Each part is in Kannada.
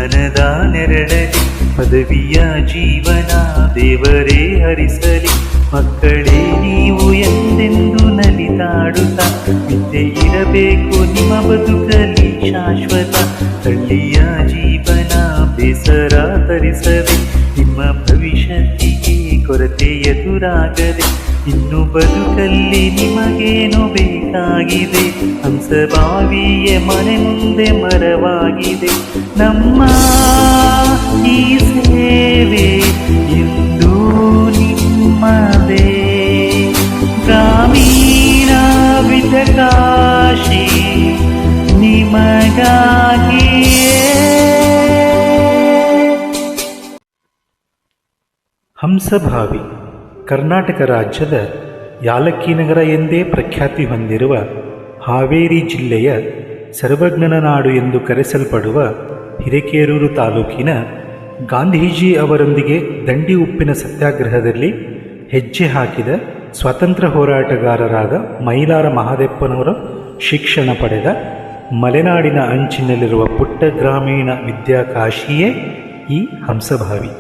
ಮನದ ನೆರಳಲಿ ಪದವಿಯ ಜೀವನ ದೇವರೇ ಹರಿಸಲಿ. ಮಕ್ಕಳೇ ನೀವು ಎಂದೆಂದು ನಲಿದಾಡುತ್ತ ವಿದ್ಯೆ ಇರಬೇಕು ನಿಮ್ಮ ಬದುಕಲಿ ಶಾಶ್ವತ. ಹಳ್ಳಿಯ ಜೀವನ ಬೇಸರ ತರಿಸದೆ ನಿಮ್ಮ ಭವಿಷ್ಯತ್ತಿಗೆ ಕೊರತೆ ಎದುರಾಗದೆ. ಇನ್ನು ಬದುಕಲ್ಲಿ ನಿಮಗೇನು ಬೇಕಾಗಿದೆ? ಹಂಸಭಾವಿಯ ಮನೆ ಮುಂದೆ ಮರವಾಗಿದೆ. ನಮ್ಮ ಈ ಸೇವೆ ಎಂದು ನಿಮ್ಮದೇ. ಗ್ರಾಮೀಣ ವಿದ್ಯಾಕಾಶಿ ನಿಮಗಾಗಿಯೇ. ಹಂಸಭಾವಿ ಕರ್ನಾಟಕ ರಾಜ್ಯದ ಯಾಲಕ್ಕಿ ನಗರ ಎಂದೇ ಪ್ರಖ್ಯಾತಿ ಹೊಂದಿರುವ ಹಾವೇರಿ ಜಿಲ್ಲೆಯ ಸರ್ವಜ್ಞನ ನಾಡು ಎಂದು ಕರೆಸಲ್ಪಡುವ ಹಿರೇಕೆರೂರು ತಾಲೂಕಿನ ಗಾಂಧೀಜಿ ಅವರೊಂದಿಗೆ ದಂಡಿ ಉಪ್ಪಿನ ಸತ್ಯಾಗ್ರಹದಲ್ಲಿ ಹೆಜ್ಜೆ ಹಾಕಿದ ಸ್ವಾತಂತ್ರ್ಯ ಹೋರಾಟಗಾರರಾದ ಮೈಲಾರ ಮಹಾದೇಪ್ಪನವರ ಶಿಕ್ಷಣ ಪಡೆದ ಮಲೆನಾಡಿನ ಅಂಚಿನಲ್ಲಿರುವ ಪುಟ್ಟ ಗ್ರಾಮೀಣ ವಿದ್ಯಾಕಾಶಿಯೇ ಈ ಹಂಸಭಾವಿ.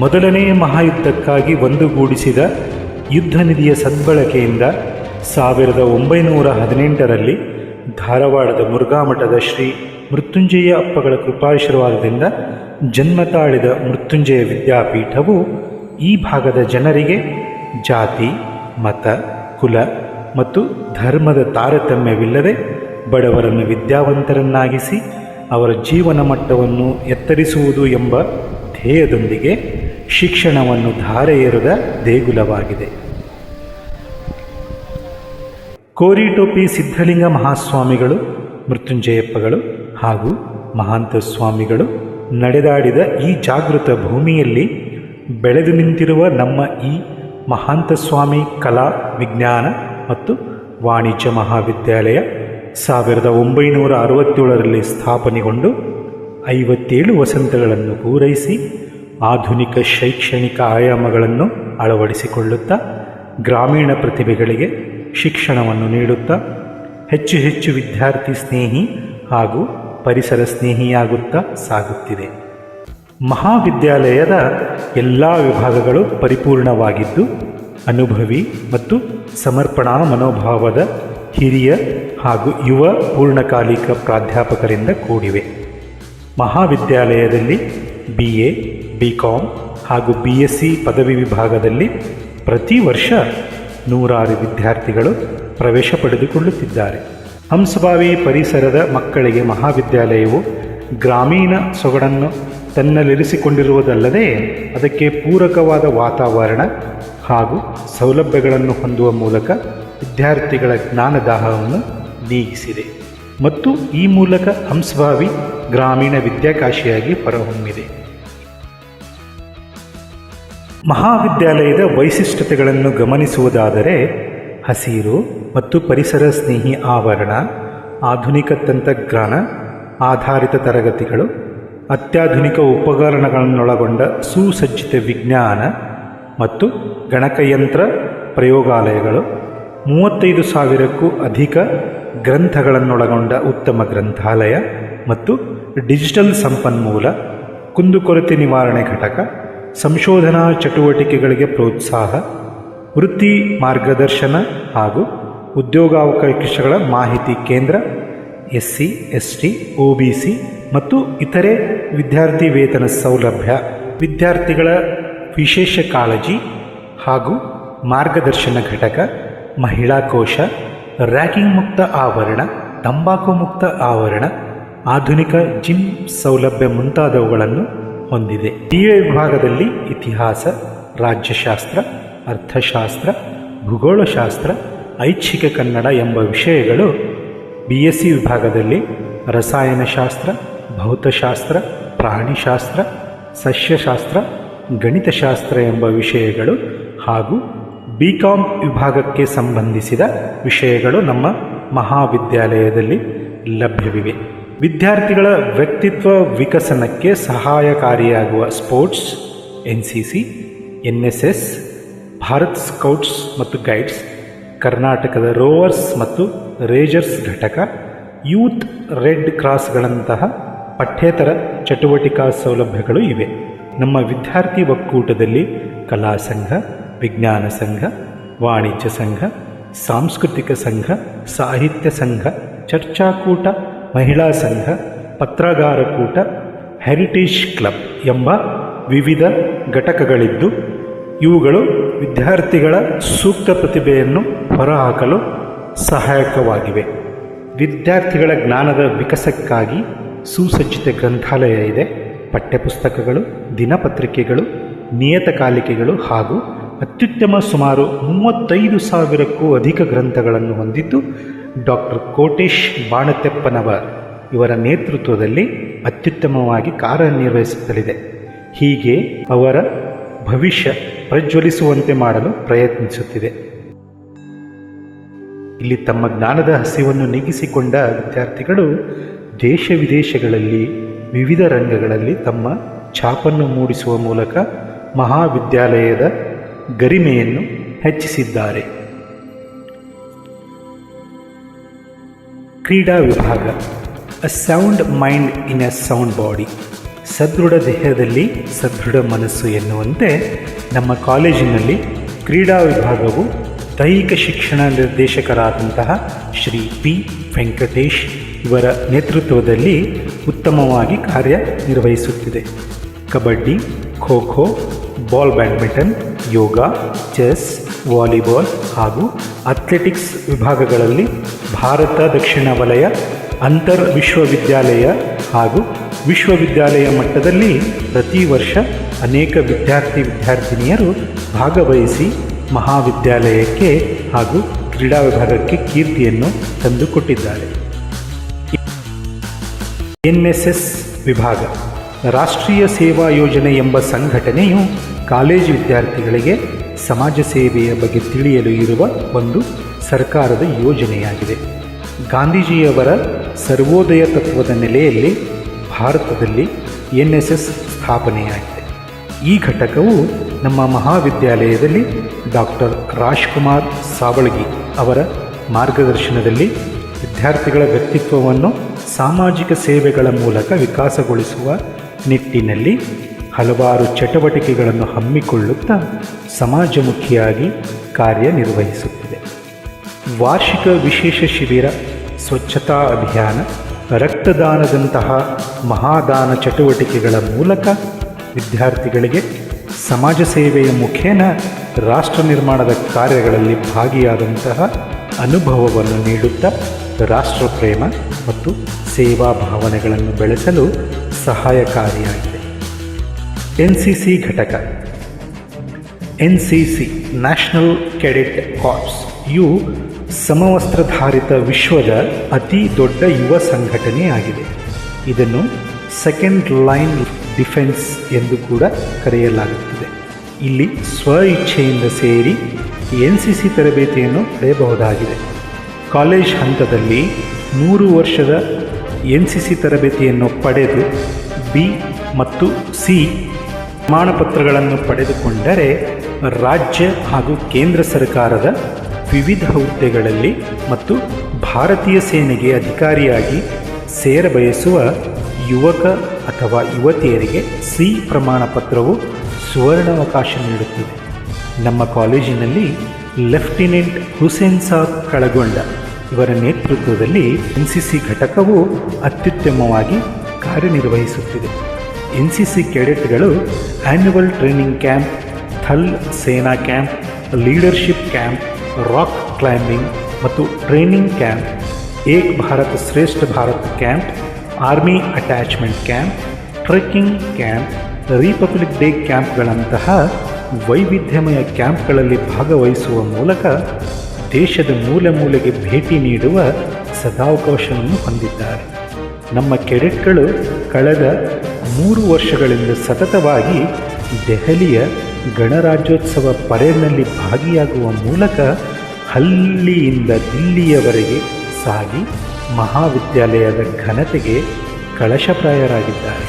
ಮೊದಲನೆಯ ಮಹಾಯುದ್ಧಕ್ಕಾಗಿ ಒಂದುಗೂಡಿಸಿದ ಯುದ್ಧ ನಿಧಿಯ ಸದ್ಬಳಕೆಯಿಂದ 1918ರಲ್ಲಿ ಧಾರವಾಡದ ಮುರುಘಾಮಠದ ಶ್ರೀ ಮೃತ್ಯುಂಜಯ ಅಪ್ಪಗಳ ಕೃಪಾಶೀರ್ವಾದದಿಂದ ಜನ್ಮ ತಾಳಿದ ಮೃತ್ಯುಂಜಯ ವಿದ್ಯಾಪೀಠವು ಈ ಭಾಗದ ಜನರಿಗೆ ಜಾತಿ, ಮತ, ಕುಲ ಮತ್ತು ಧರ್ಮದ ತಾರತಮ್ಯವಿಲ್ಲದೆ ಬಡವರನ್ನು ವಿದ್ಯಾವಂತರನ್ನಾಗಿಸಿ ಅವರ ಜೀವನ ಮಟ್ಟವನ್ನು ಎತ್ತರಿಸುವುದು ಎಂಬ ಧ್ಯೇಯದೊಂದಿಗೆ ಶಿಕ್ಷಣವನ್ನು ಧಾರೆ ಎರೆದ ದೇಗುಲವಾಗಿದೆ. ಕೋರಿಟೋಪಿ ಸಿದ್ಧಲಿಂಗ ಮಹಾಸ್ವಾಮಿಗಳು, ಮೃತ್ಯುಂಜಯಪ್ಪಗಳು ಹಾಗೂ ಮಹಾಂತ ಸ್ವಾಮಿಗಳು ನಡೆದಾಡಿದ ಈ ಜಾಗೃತ ಭೂಮಿಯಲ್ಲಿ ಬೆಳೆದು ನಿಂತಿರುವ ನಮ್ಮ ಈ ಮಹಾಂತ ಸ್ವಾಮಿ ಕಲಾ, ವಿಜ್ಞಾನ ಮತ್ತು ವಾಣಿಜ್ಯ ಮಹಾವಿದ್ಯಾಲಯ 1967ರಲ್ಲಿ ಸ್ಥಾಪನೆಗೊಂಡು 57 ವಸಂತಗಳನ್ನು ಪೂರೈಸಿ ಆಧುನಿಕ ಶೈಕ್ಷಣಿಕ ಆಯಾಮಗಳನ್ನು ಅಳವಡಿಸಿಕೊಳ್ಳುತ್ತಾ ಗ್ರಾಮೀಣ ಪ್ರತಿಭೆಗಳಿಗೆ ಶಿಕ್ಷಣವನ್ನು ನೀಡುತ್ತಾ ಹೆಚ್ಚು ಹೆಚ್ಚು ವಿದ್ಯಾರ್ಥಿ ಸ್ನೇಹಿ ಹಾಗೂ ಪರಿಸರ ಸ್ನೇಹಿಯಾಗುತ್ತಾ ಸಾಗುತ್ತಿದೆ. ಮಹಾವಿದ್ಯಾಲಯದ ಎಲ್ಲ ವಿಭಾಗಗಳು ಪರಿಪೂರ್ಣವಾಗಿದ್ದು ಅನುಭವಿ ಮತ್ತು ಸಮರ್ಪಣಾ ಮನೋಭಾವದ ಹಿರಿಯ ಹಾಗೂ ಯುವ ಪೂರ್ಣಕಾಲಿಕ ಪ್ರಾಧ್ಯಾಪಕರಿಂದ ಕೂಡಿವೆ. ಮಹಾವಿದ್ಯಾಲಯದಲ್ಲಿ BA, BCom ಹಾಗೂ BSc ಪದವಿ ವಿಭಾಗದಲ್ಲಿ ಪ್ರತಿ ವರ್ಷ 100 ವಿದ್ಯಾರ್ಥಿಗಳು ಪ್ರವೇಶ ಪಡೆದುಕೊಳ್ಳುತ್ತಿದ್ದಾರೆ. ಹಂಸಭಾವಿ ಪರಿಸರದ ಮಕ್ಕಳಿಗೆ ಮಹಾವಿದ್ಯಾಲಯವು ಗ್ರಾಮೀಣ ಸೊಗಡನ್ನು ತನ್ನಲ್ಲಿರಿಸಿಕೊಂಡಿರುವುದಲ್ಲದೆ ಅದಕ್ಕೆ ಪೂರಕವಾದ ವಾತಾವರಣ ಹಾಗೂ ಸೌಲಭ್ಯಗಳನ್ನು ಹೊಂದುವ ಮೂಲಕ ವಿದ್ಯಾರ್ಥಿಗಳ ಜ್ಞಾನದಾಹವನ್ನು ನೀಗಿಸಿದೆ ಮತ್ತು ಈ ಮೂಲಕ ಹಂಸಭಾವಿ ಗ್ರಾಮೀಣ ವಿದ್ಯಾಕಾಶಿಯಾಗಿ ಹೊರಹೊಮ್ಮಿದೆ. ಮಹಾವಿದ್ಯಾಲಯದ ವೈಶಿಷ್ಟ್ಯತೆಗಳನ್ನು ಗಮನಿಸುವುದಾದರೆ ಹಸಿರು ಮತ್ತು ಪರಿಸರ ಸ್ನೇಹಿ ಆವರಣ, ಆಧುನಿಕ ತಂತ್ರಜ್ಞಾನ ಆಧಾರಿತ ತರಗತಿಗಳು, ಅತ್ಯಾಧುನಿಕ ಉಪಕರಣಗಳನ್ನೊಳಗೊಂಡ ಸುಸಜ್ಜಿತ ವಿಜ್ಞಾನ ಮತ್ತು ಗಣಕಯಂತ್ರ ಪ್ರಯೋಗಾಲಯಗಳು, 35,000ಕ್ಕೂ ಅಧಿಕ ಗ್ರಂಥಗಳನ್ನೊಳಗೊಂಡ ಉತ್ತಮ ಗ್ರಂಥಾಲಯ ಮತ್ತು ಡಿಜಿಟಲ್ ಸಂಪನ್ಮೂಲ, ಕುಂದುಕೊರತೆ ನಿವಾರಣೆ ಘಟಕ, ಸಂಶೋಧನಾ ಚಟುವಟಿಕೆಗಳಿಗೆ ಪ್ರೋತ್ಸಾಹ, ವೃತ್ತಿ ಮಾರ್ಗದರ್ಶನ ಹಾಗೂ ಉದ್ಯೋಗಾವಕಾಶಗಳ ಮಾಹಿತಿ ಕೇಂದ್ರ, SC, ST, OBC ಮತ್ತು ಇತರೆ ವಿದ್ಯಾರ್ಥಿ ವೇತನ ಸೌಲಭ್ಯ, ವಿದ್ಯಾರ್ಥಿಗಳ ವಿಶೇಷ ಕಾಳಜಿ ಹಾಗೂ ಮಾರ್ಗದರ್ಶನ ಘಟಕ, ಮಹಿಳಾ ಕೋಶ, ರ್ಯಾಗಿಂಗ್ ಮುಕ್ತ ಆವರಣ, ತಂಬಾಕು ಮುಕ್ತ ಆವರಣ, ಆಧುನಿಕ ಜಿಮ್ ಸೌಲಭ್ಯ ಮುಂತಾದವುಗಳನ್ನು ಹೊಂದಿದೆ. ಈ ವಿಭಾಗದಲ್ಲಿ ಇತಿಹಾಸ, ರಾಜ್ಯಶಾಸ್ತ್ರ, ಅರ್ಥಶಾಸ್ತ್ರ, ಭೂಗೋಳಶಾಸ್ತ್ರ, ಐಚ್ಛಿಕ ಕನ್ನಡ ಎಂಬ ವಿಷಯಗಳು, BSc ವಿಭಾಗದಲ್ಲಿ ರಸಾಯನಶಾಸ್ತ್ರ, ಭೌತಶಾಸ್ತ್ರ, ಪ್ರಾಣಿಶಾಸ್ತ್ರ, ಸಸ್ಯಶಾಸ್ತ್ರ, ಗಣಿತಶಾಸ್ತ್ರ ಎಂಬ ವಿಷಯಗಳು ಹಾಗೂ BCom ವಿಭಾಗಕ್ಕೆ ಸಂಬಂಧಿಸಿದ ವಿಷಯಗಳು ನಮ್ಮ ಮಹಾವಿದ್ಯಾಲಯದಲ್ಲಿ ಲಭ್ಯವಿವೆ. ವಿದ್ಯಾರ್ಥಿಗಳ ವ್ಯಕ್ತಿತ್ವ ವಿಕಸನಕ್ಕೆ ಸಹಾಯಕಾರಿಯಾಗುವ sports, NCC, NSS, Bharat scouts ಮತ್ತು ಗೈಡ್ಸ್, ಕರ್ನಾಟಕದ ರೋವರ್ಸ್ ಮತ್ತು ರೇಂಜರ್ಸ್ ಘಟಕ, ಯೂತ್ ರೆಡ್ ಕ್ರಾಸ್ಗಳಂತಹ ಪಠ್ಯೇತರ ಚಟುವಟಿಕಾ ಸೌಲಭ್ಯಗಳು ಇವೆ. ನಮ್ಮ ವಿದ್ಯಾರ್ಥಿ ಒಕ್ಕೂಟದಲ್ಲಿ ಕಲಾ ಸಂಘ, ವಿಜ್ಞಾನ ಸಂಘ, ವಾಣಿಜ್ಯ ಸಂಘ, ಸಾಂಸ್ಕೃತಿಕ ಸಂಘ, ಸಾಹಿತ್ಯ ಸಂಘ, ಚರ್ಚಾಕೂಟ, ಮಹಿಳಾ ಸಂಘ, ಪತ್ರಗಾರ ಕೂಟ, ಹೆರಿಟೇಜ್ ಕ್ಲಬ್ ಎಂಬ ವಿವಿಧ ಘಟಕಗಳಿದ್ದು ಇವುಗಳು ವಿದ್ಯಾರ್ಥಿಗಳ ಸೂಕ್ತ ಪ್ರತಿಭೆಯನ್ನು ಹೊರಹಾಕಲು ಸಹಾಯಕವಾಗಿವೆ. ವಿದ್ಯಾರ್ಥಿಗಳ ಜ್ಞಾನದ ವಿಕಾಸಕ್ಕಾಗಿ ಸುಸಜ್ಜಿತ ಗ್ರಂಥಾಲಯ ಇದೆ. ಪಠ್ಯಪುಸ್ತಕಗಳು, ದಿನಪತ್ರಿಕೆಗಳು, ನಿಯತಕಾಲಿಕೆಗಳು ಹಾಗೂ ಅತ್ಯುತ್ತಮ ಸುಮಾರು 35,000ಕ್ಕೂ ಅಧಿಕ ಗ್ರಂಥಗಳನ್ನು ಹೊಂದಿದ್ದು ಡಾಕ್ಟರ್ ಕೋಟೇಶ್ ಬಾಣತೆಪ್ಪನವರ್ ಇವರ ನೇತೃತ್ವದಲ್ಲಿ ಅತ್ಯುತ್ತಮವಾಗಿ ಕಾರ್ಯನಿರ್ವಹಿಸುತ್ತಲಿದೆ. ಹೀಗೆ ಅವರ ಭವಿಷ್ಯ ಪ್ರಜ್ವಲಿಸುವಂತೆ ಮಾಡಲು ಪ್ರಯತ್ನಿಸುತ್ತಿದೆ. ಇಲ್ಲಿ ತಮ್ಮ ಜ್ಞಾನದ ಹಸಿವನ್ನು ನೀಗಿಸಿಕೊಂಡ ವಿದ್ಯಾರ್ಥಿಗಳು ದೇಶ ವಿದೇಶಗಳಲ್ಲಿ ವಿವಿಧ ರಂಗಗಳಲ್ಲಿ ತಮ್ಮ ಛಾಪನ್ನು ಮೂಡಿಸುವ ಮೂಲಕ ಮಹಾವಿದ್ಯಾಲಯದ ಗರಿಮೆಯನ್ನು ಹೆಚ್ಚಿಸಿದ್ದಾರೆ. ಕ್ರೀಡಾ ವಿಭಾಗ. ಅ sound mind in a sound body. ಸದೃಢ ದೇಹದಲ್ಲಿ ಸದೃಢ ಮನಸ್ಸು ಎನ್ನುವಂತೆ ನಮ್ಮ ಕಾಲೇಜಿನಲ್ಲಿ ಕ್ರೀಡಾ ವಿಭಾಗವು ದೈಹಿಕ ಶಿಕ್ಷಣ ನಿರ್ದೇಶಕರಾದಂತಹ ಶ್ರೀ ಪಿ ವೆಂಕಟೇಶ್ ಇವರ ನೇತೃತ್ವದಲ್ಲಿ ಉತ್ತಮವಾಗಿ ಕಾರ್ಯನಿರ್ವಹಿಸುತ್ತಿದೆ. ಕಬಡ್ಡಿ, ಖೋ ಖೋ, ಬಾಲ್ ಬ್ಯಾಡ್ಮಿಂಟನ್, ಯೋಗ, ಚೆಸ್, ವಾಲಿಬಾಲ್ ಹಾಗೂ ಅಥ್ಲೆಟಿಕ್ಸ್ ವಿಭಾಗಗಳಲ್ಲಿ ಭಾರತ ದಕ್ಷಿಣ ವಲಯ, ಅಂತರ್ ವಿಶ್ವವಿದ್ಯಾಲಯ ಹಾಗೂ ವಿಶ್ವವಿದ್ಯಾಲಯ ಮಟ್ಟದಲ್ಲಿ ಪ್ರತಿ ವರ್ಷ ಅನೇಕ ವಿದ್ಯಾರ್ಥಿನಿಯರು ಭಾಗವಹಿಸಿ ಮಹಾವಿದ್ಯಾಲಯಕ್ಕೆ ಹಾಗೂ ಕ್ರೀಡಾ ವಿಭಾಗಕ್ಕೆ ಕೀರ್ತಿಯನ್ನು ತಂದುಕೊಟ್ಟಿದ್ದಾರೆ. NSS ವಿಭಾಗ. ರಾಷ್ಟ್ರೀಯ ಸೇವಾ ಯೋಜನೆ ಎಂಬ ಸಂಘಟನೆಯು ಕಾಲೇಜು ವಿದ್ಯಾರ್ಥಿಗಳಿಗೆ ಸಮಾಜ ಸೇವೆಯ ಬಗ್ಗೆ ತಿಳಿಯಲು ಇರುವ ಒಂದು ಸರ್ಕಾರದ ಯೋಜನೆಯಾಗಿದೆ. ಗಾಂಧೀಜಿಯವರ ಸರ್ವೋದಯ ತತ್ವದ ನೆಲೆಯಲ್ಲಿ ಭಾರತದಲ್ಲಿ NSS ಸ್ಥಾಪನೆಯಾಗಿದೆ. ಈ ಘಟಕವು ನಮ್ಮ ಮಹಾವಿದ್ಯಾಲಯದಲ್ಲಿ ಡಾಕ್ಟರ್ ರಾಜ್ಕುಮಾರ್ ಸಾವಳಗಿ ಅವರ ಮಾರ್ಗದರ್ಶನದಲ್ಲಿ ವಿದ್ಯಾರ್ಥಿಗಳ ವ್ಯಕ್ತಿತ್ವವನ್ನು ಸಾಮಾಜಿಕ ಸೇವೆಗಳ ಮೂಲಕ ವಿಕಾಸಗೊಳಿಸುವ ನಿಟ್ಟಿನಲ್ಲಿ ಹಲವಾರು ಚಟುವಟಿಕೆಗಳನ್ನು ಹಮ್ಮಿಕೊಳ್ಳುತ್ತಾ ಸಮಾಜಮುಖಿಯಾಗಿ ಕಾರ್ಯನಿರ್ವಹಿಸುತ್ತಿದೆ. ವಾರ್ಷಿಕ ವಿಶೇಷ ಶಿಬಿರ, ಸ್ವಚ್ಛತಾ ಅಭಿಯಾನ, ರಕ್ತದಾನದಂತಹ ಮಹಾದಾನ ಚಟುವಟಿಕೆಗಳ ಮೂಲಕ ವಿದ್ಯಾರ್ಥಿಗಳಿಗೆ ಸಮಾಜ ಸೇವೆಯ ಮುಖೇನ ರಾಷ್ಟ್ರ ನಿರ್ಮಾಣದ ಕಾರ್ಯಗಳಲ್ಲಿ ಭಾಗಿಯಾದಂತಹ ಅನುಭವವನ್ನು ನೀಡುತ್ತಾ ರಾಷ್ಟ್ರಪ್ರೇಮ ಮತ್ತು ಸೇವಾ ಭಾವನೆಗಳನ್ನು ಬೆಳೆಸಲು ಸಹಾಯಕಾರಿಯಾಗಿದೆ. NCC ಘಟಕ. NCC ನ್ಯಾಷನಲ್ ಕೆಡೆಟ್ ಕಾರ್ಪ್ಸ್ ಇವು ಸಮವಸ್ತ್ರಧಾರಿತ ವಿಶ್ವದ ಅತಿ ದೊಡ್ಡ ಯುವ ಸಂಘಟನೆಯಾಗಿದೆ. ಇದನ್ನು ಸೆಕೆಂಡ್ ಲೈನ್ ಡಿಫೆನ್ಸ್ ಎಂದು ಕೂಡ ಕರೆಯಲಾಗುತ್ತದೆ. ಇಲ್ಲಿ ಸ್ವ ಇಚ್ಛೆಯಿಂದ ಸೇರಿ NCC ತರಬೇತಿಯನ್ನು ಪಡೆಯಬಹುದಾಗಿದೆ. ಕಾಲೇಜ್ ಹಂತದಲ್ಲಿ 3 ವರ್ಷದ NCC ತರಬೇತಿಯನ್ನು ಪಡೆದು B ಮತ್ತು C ಪ್ರಮಾಣಪತ್ರಗಳನ್ನು ಪಡೆದುಕೊಂಡರೆ ರಾಜ್ಯ ಹಾಗೂ ಕೇಂದ್ರ ಸರ್ಕಾರದ ವಿವಿಧ ಹುದ್ದೆಗಳಲ್ಲಿ ಮತ್ತು ಭಾರತೀಯ ಸೇನೆಗೆ ಅಧಿಕಾರಿಯಾಗಿ ಸೇರಬಯಸುವ ಯುವಕ ಅಥವಾ ಯುವತಿಯರಿಗೆ C ಪ್ರಮಾಣಪತ್ರವು ಸುವರ್ಣಾವಕಾಶ ನೀಡುತ್ತದೆ. ನಮ್ಮ ಕಾಲೇಜಿನಲ್ಲಿ ಲೆಫ್ಟಿನೆಂಟ್ ಹುಸೇನ್ ಸಾಬ್ ಕಳಗೊಂಡ ಇವರ ನೇತೃತ್ವದಲ್ಲಿ NCC ಘಟಕವು ಅತ್ಯುತ್ತಮವಾಗಿ ಕಾರ್ಯನಿರ್ವಹಿಸುತ್ತಿದೆ. NCC ಕೆಡೆಟ್ಗಳು annual training camp, Thal Sena camp, leadership camp, rock climbing ಮತ್ತು training camp, Ek Bharat Shreshtha Bharat camp, army attachment camp, trekking camp, Republic Day ಕ್ಯಾಂಪ್ಗಳಂತಹ ವೈವಿಧ್ಯಮಯ ಕ್ಯಾಂಪ್ಗಳಲ್ಲಿ ಭಾಗವಹಿಸುವ ಮೂಲಕ ದೇಶದ ಮೂಲೆ ಮೂಲೆಗೆ ಭೇಟಿ ನೀಡುವ ಸದಾವಕಾಶವನ್ನು ಹೊಂದಿದ್ದಾರೆ. ನಮ್ಮ ಕೆಡೆಟ್ಗಳು ಕಳೆದ 3 ವರ್ಷಗಳಿಂದ ಸತತವಾಗಿ ದೆಹಲಿಯ ಗಣರಾಜ್ಯೋತ್ಸವ ಪರೇಡ್ನಲ್ಲಿ ಭಾಗಿಯಾಗುವ ಮೂಲಕ ಹಳ್ಳಿಯಿಂದ ದಿಲ್ಲಿಯವರೆಗೆ ಸಾಗಿ ಮಹಾವಿದ್ಯಾಲಯದ ಘನತೆಗೆ ಕಳಶಪ್ರಾಯರಾಗಿದ್ದಾರೆ.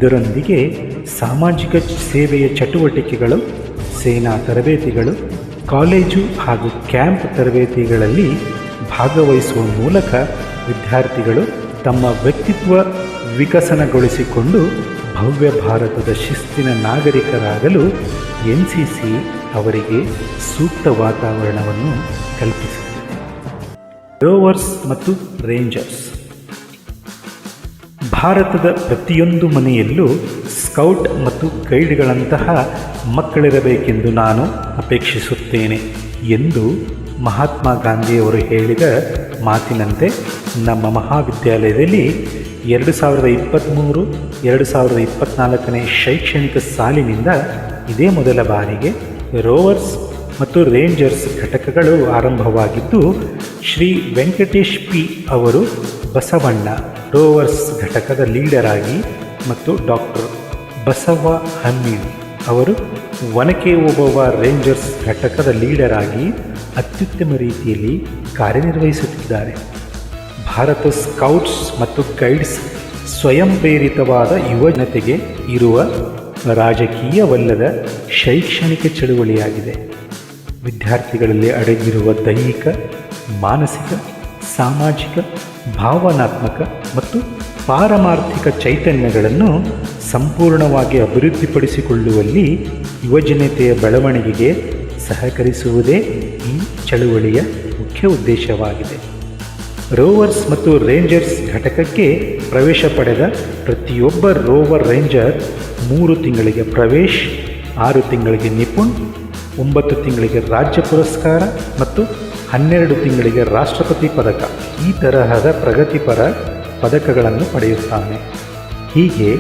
ಇದರೊಂದಿಗೆ ಸಾಮಾಜಿಕ ಸೇವೆಯ ಚಟುವಟಿಕೆಗಳು, ಸೇನಾ ತರಬೇತಿಗಳು, ಕಾಲೇಜು ಹಾಗೂ ಕ್ಯಾಂಪ್ ತರಬೇತಿಗಳಲ್ಲಿ ಭಾಗವಹಿಸುವ ಮೂಲಕ ವಿದ್ಯಾರ್ಥಿಗಳು ತಮ್ಮ ವ್ಯಕ್ತಿತ್ವ ವಿಕಸನಗೊಳಿಸಿಕೊಂಡು ಭವ್ಯ ಭಾರತದ ಶಿಸ್ತಿನ ನಾಗರಿಕರಾಗಲು NCC ಅವರಿಗೆ ಸೂಕ್ತ ವಾತಾವರಣವನ್ನು ಕಲ್ಪಿಸುತ್ತದೆ. ರೋವರ್ಸ್ ಮತ್ತು ರೇಂಜರ್ಸ್. ಭಾರತದ ಪ್ರತಿಯೊಂದು ಮನೆಯಲ್ಲೂ ಸ್ಕೌಟ್ ಮತ್ತು ಗೈಡ್ಗಳಂತಹ ಮಕ್ಕಳಿರಬೇಕೆಂದು ನಾನು ಅಪೇಕ್ಷಿಸುತ್ತೇನೆ ಎಂದು ಮಹಾತ್ಮ ಗಾಂಧಿಯವರು ಹೇಳಿದ ಮಾತಿನಂತೆ ನಮ್ಮ ಮಹಾವಿದ್ಯಾಲಯದಲ್ಲಿ 2023-2024 ಶೈಕ್ಷಣಿಕ ಸಾಲಿನಿಂದ ಇದೇ ಮೊದಲ ಬಾರಿಗೆ ರೋವರ್ಸ್ ಮತ್ತು ರೇಂಜರ್ಸ್ ಘಟಕಗಳು ಆರಂಭವಾಗಿದ್ದು, ಶ್ರೀ ವೆಂಕಟೇಶ್ ಪಿ ಅವರು ಬಸವಣ್ಣ ರೋವರ್ಸ್ ಘಟಕದ ಲೀಡರ್ ಆಗಿ ಮತ್ತು ಡಾಕ್ಟರ್ ಬಸವ ಹಮ್ಮಿಣಿ ಅವರು ಒನಕೆ ಓಬವ್ವ ರೇಂಜರ್ಸ್ ಘಟಕದ ಲೀಡರ್ ಆಗಿ ಅತ್ಯುತ್ತಮ ರೀತಿಯಲ್ಲಿ ಕಾರ್ಯನಿರ್ವಹಿಸುತ್ತಿದ್ದಾರೆ. ಭಾರತ ಸ್ಕೌಟ್ಸ್ ಮತ್ತು ಗೈಡ್ಸ್ ಸ್ವಯಂ ಪ್ರೇರಿತವಾದ ಯುವ ಜನತೆಗೆ ಇರುವ ರಾಜಕೀಯವಲ್ಲದ ಶೈಕ್ಷಣಿಕ ಚಳುವಳಿಯಾಗಿದೆ. ವಿದ್ಯಾರ್ಥಿಗಳಲ್ಲಿ ಅಡಗಿರುವ ದೈಹಿಕ, ಮಾನಸಿಕ, ಸಾಮಾಜಿಕ, ಭಾವನಾತ್ಮಕ ಮತ್ತು ಪಾರಮಾರ್ಥಿಕ ಚೈತನ್ಯಗಳನ್ನು ಸಂಪೂರ್ಣವಾಗಿ ಅಭಿವೃದ್ಧಿಪಡಿಸಿಕೊಳ್ಳುವಲ್ಲಿ ಯುವಜನತೆಯ ಬೆಳವಣಿಗೆಗೆ ಸಹಕರಿಸುವುದೇ ಈ ಚಳುವಳಿಯ ಮುಖ್ಯ ಉದ್ದೇಶವಾಗಿದೆ. ರೋವರ್ಸ್ ಮತ್ತು ರೇಂಜರ್ಸ್ ಘಟಕಕ್ಕೆ ಪ್ರವೇಶ ಪಡೆದ ಪ್ರತಿಯೊಬ್ಬ ರೋವರ್ ರೇಂಜರ್ 3 ತಿಂಗಳಿಗೆ ಪ್ರವೇಶ್, 6 ತಿಂಗಳಿಗೆ ನಿಪುಣ್, 9 ತಿಂಗಳಿಗೆ ರಾಜ್ಯ ಪುರಸ್ಕಾರ ಮತ್ತು 12 ತಿಂಗಳಿಗೆ ರಾಷ್ಟ್ರಪತಿ ಪದಕ ಈ ತರಹದ ಪ್ರಗತಿಪರ ಪದಕಗಳನ್ನು ಪಡೆಯುತ್ತಾನೆ. ಹೀಗೆ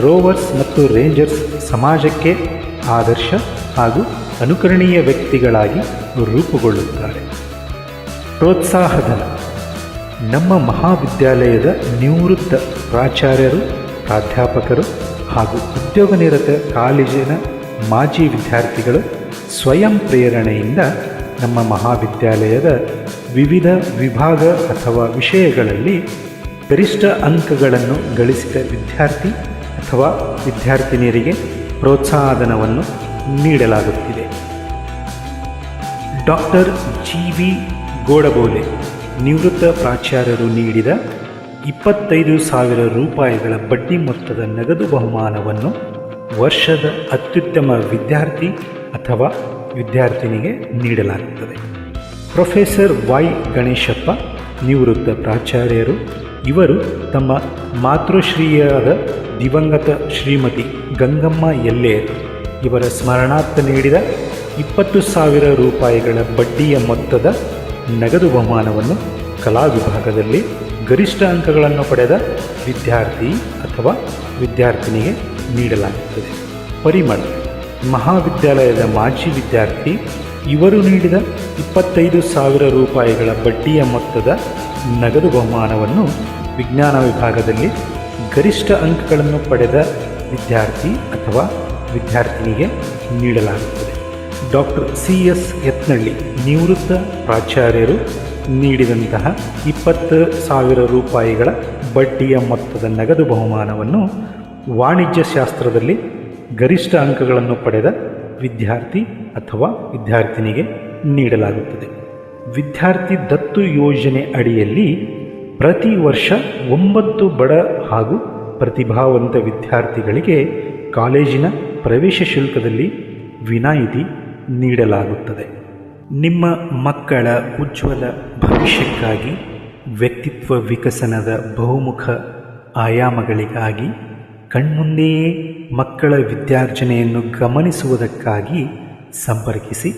ರೋವರ್ಸ್ ಮತ್ತು ರೇಂಜರ್ಸ್ ಸಮಾಜಕ್ಕೆ ಆದರ್ಶ ಹಾಗೂ ಅನುಕರಣೀಯ ವ್ಯಕ್ತಿಗಳಾಗಿ ರೂಪುಗೊಳ್ಳುತ್ತಾರೆ. ಪ್ರೋತ್ಸಾಹಧನ. ನಮ್ಮ ಮಹಾವಿದ್ಯಾಲಯದ ನಿವೃತ್ತ ಪ್ರಾಚಾರ್ಯರು, ಪ್ರಾಧ್ಯಾಪಕರು ಹಾಗೂ ಉದ್ಯೋಗನಿರತ ಕಾಲೇಜಿನ ಮಾಜಿ ವಿದ್ಯಾರ್ಥಿಗಳು ಸ್ವಯಂ ಪ್ರೇರಣೆಯಿಂದ ನಮ್ಮ ಮಹಾವಿದ್ಯಾಲಯದ ವಿವಿಧ ವಿಭಾಗ ಅಥವಾ ವಿಷಯಗಳಲ್ಲಿ ಗರಿಷ್ಠ ಅಂಕಗಳನ್ನು ಗಳಿಸಿದ ವಿದ್ಯಾರ್ಥಿ ಅಥವಾ ವಿದ್ಯಾರ್ಥಿನಿಯರಿಗೆ ಪ್ರೋತ್ಸಾಹಧನವನ್ನು ನೀಡಲಾಗುತ್ತಿದೆ. ಡಾಕ್ಟರ್ GV ಗೋಡಬೋಲೆ ನಿವೃತ್ತ ಪ್ರಾಚಾರ್ಯರು ನೀಡಿದ 25,000 ರೂಪಾಯಿಗಳ ಬಡ್ಡಿ ಮೊತ್ತದ ನಗದು ಬಹುಮಾನವನ್ನು ವರ್ಷದ ಅತ್ಯುತ್ತಮ ವಿದ್ಯಾರ್ಥಿ ಅಥವಾ ವಿದ್ಯಾರ್ಥಿನಿಗೆ ನೀಡಲಾಗುತ್ತದೆ. ಪ್ರೊಫೆಸರ್ Y ಗಣೇಶಪ್ಪ ನಿವೃತ್ತ ಪ್ರಾಚಾರ್ಯರು, ಇವರು ತಮ್ಮ ಮಾತೃಶ್ರೀಯಾದ ದಿವಂಗತ ಶ್ರೀಮತಿ ಗಂಗಮ್ಮ ಎಲ್ಲೇರ್ ಇವರ ಸ್ಮರಣಾರ್ಥ ನೀಡಿದ 20,000 ರೂಪಾಯಿಗಳ ಬಡ್ಡಿಯ ಮೊತ್ತದ ನಗದು ಬಹುಮಾನವನ್ನು ಕಲಾ ವಿಭಾಗದಲ್ಲಿ ಗರಿಷ್ಠ ಅಂಕಗಳನ್ನು ಪಡೆದ ವಿದ್ಯಾರ್ಥಿ ಅಥವಾ ವಿದ್ಯಾರ್ಥಿನಿಗೆ ನೀಡಲಾಗುತ್ತದೆ. ಪರಿಮಳ ಮಹಾವಿದ್ಯಾಲಯದ ಮಾಜಿ ವಿದ್ಯಾರ್ಥಿ, ಇವರು ನೀಡಿದ 25,000 ರೂಪಾಯಿಗಳ ಬಡ್ಡಿಯ ಮೊತ್ತದ ನಗದು ಬಹುಮಾನವನ್ನು ವಿಜ್ಞಾನ ವಿಭಾಗದಲ್ಲಿ ಗರಿಷ್ಠ ಅಂಕಗಳನ್ನು ಪಡೆದ ವಿದ್ಯಾರ್ಥಿ ಅಥವಾ ವಿದ್ಯಾರ್ಥಿನಿಗೆ ನೀಡಲಾಗುತ್ತದೆ. ಡಾಕ್ಟರ್ CS ಯತ್ನಳ್ಳಿ ನಿವೃತ್ತ ಪ್ರಾಚಾರ್ಯರು ನೀಡಿದಂತಹ 20,000 ರೂಪಾಯಿಗಳ ಬಡ್ಡಿಯ ಮೊತ್ತದ ನಗದು ಬಹುಮಾನವನ್ನು ವಾಣಿಜ್ಯ ಶಾಸ್ತ್ರದಲ್ಲಿ ಗರಿಷ್ಠ ಅಂಕಗಳನ್ನು ಪಡೆದ ವಿದ್ಯಾರ್ಥಿ ಅಥವಾ ವಿದ್ಯಾರ್ಥಿನಿಗೆ ನೀಡಲಾಗುತ್ತದೆ. ವಿದ್ಯಾರ್ಥಿ ದತ್ತು ಯೋಜನೆ ಅಡಿಯಲ್ಲಿ ಪ್ರತಿ ವರ್ಷ 9 ಬಡ ಹಾಗೂ ಪ್ರತಿಭಾವಂತ ವಿದ್ಯಾರ್ಥಿಗಳಿಗೆ ಕಾಲೇಜಿನ ಪ್ರವೇಶ ಶುಲ್ಕದಲ್ಲಿ ವಿನಾಯಿತಿ ನೀಡಲಾಗುತ್ತದೆ. ನಿಮ್ಮ ಮಕ್ಕಳ ಉಜ್ವಲ ಭವಿಷ್ಯಕ್ಕಾಗಿ, ವ್ಯಕ್ತಿತ್ವ ವಿಕಸನದ ಬಹುಮುಖ ಆಯಾಮಗಳಿಗಾಗಿ, ಕಣ್ಮುಂದೆಯೇ ಮಕ್ಕಳ ವಿದ್ಯಾರ್ಜನೆಯನ್ನು ಗಮನಿಸುವುದಕ್ಕಾಗಿ ಸಂಪರ್ಕಿಸಿ.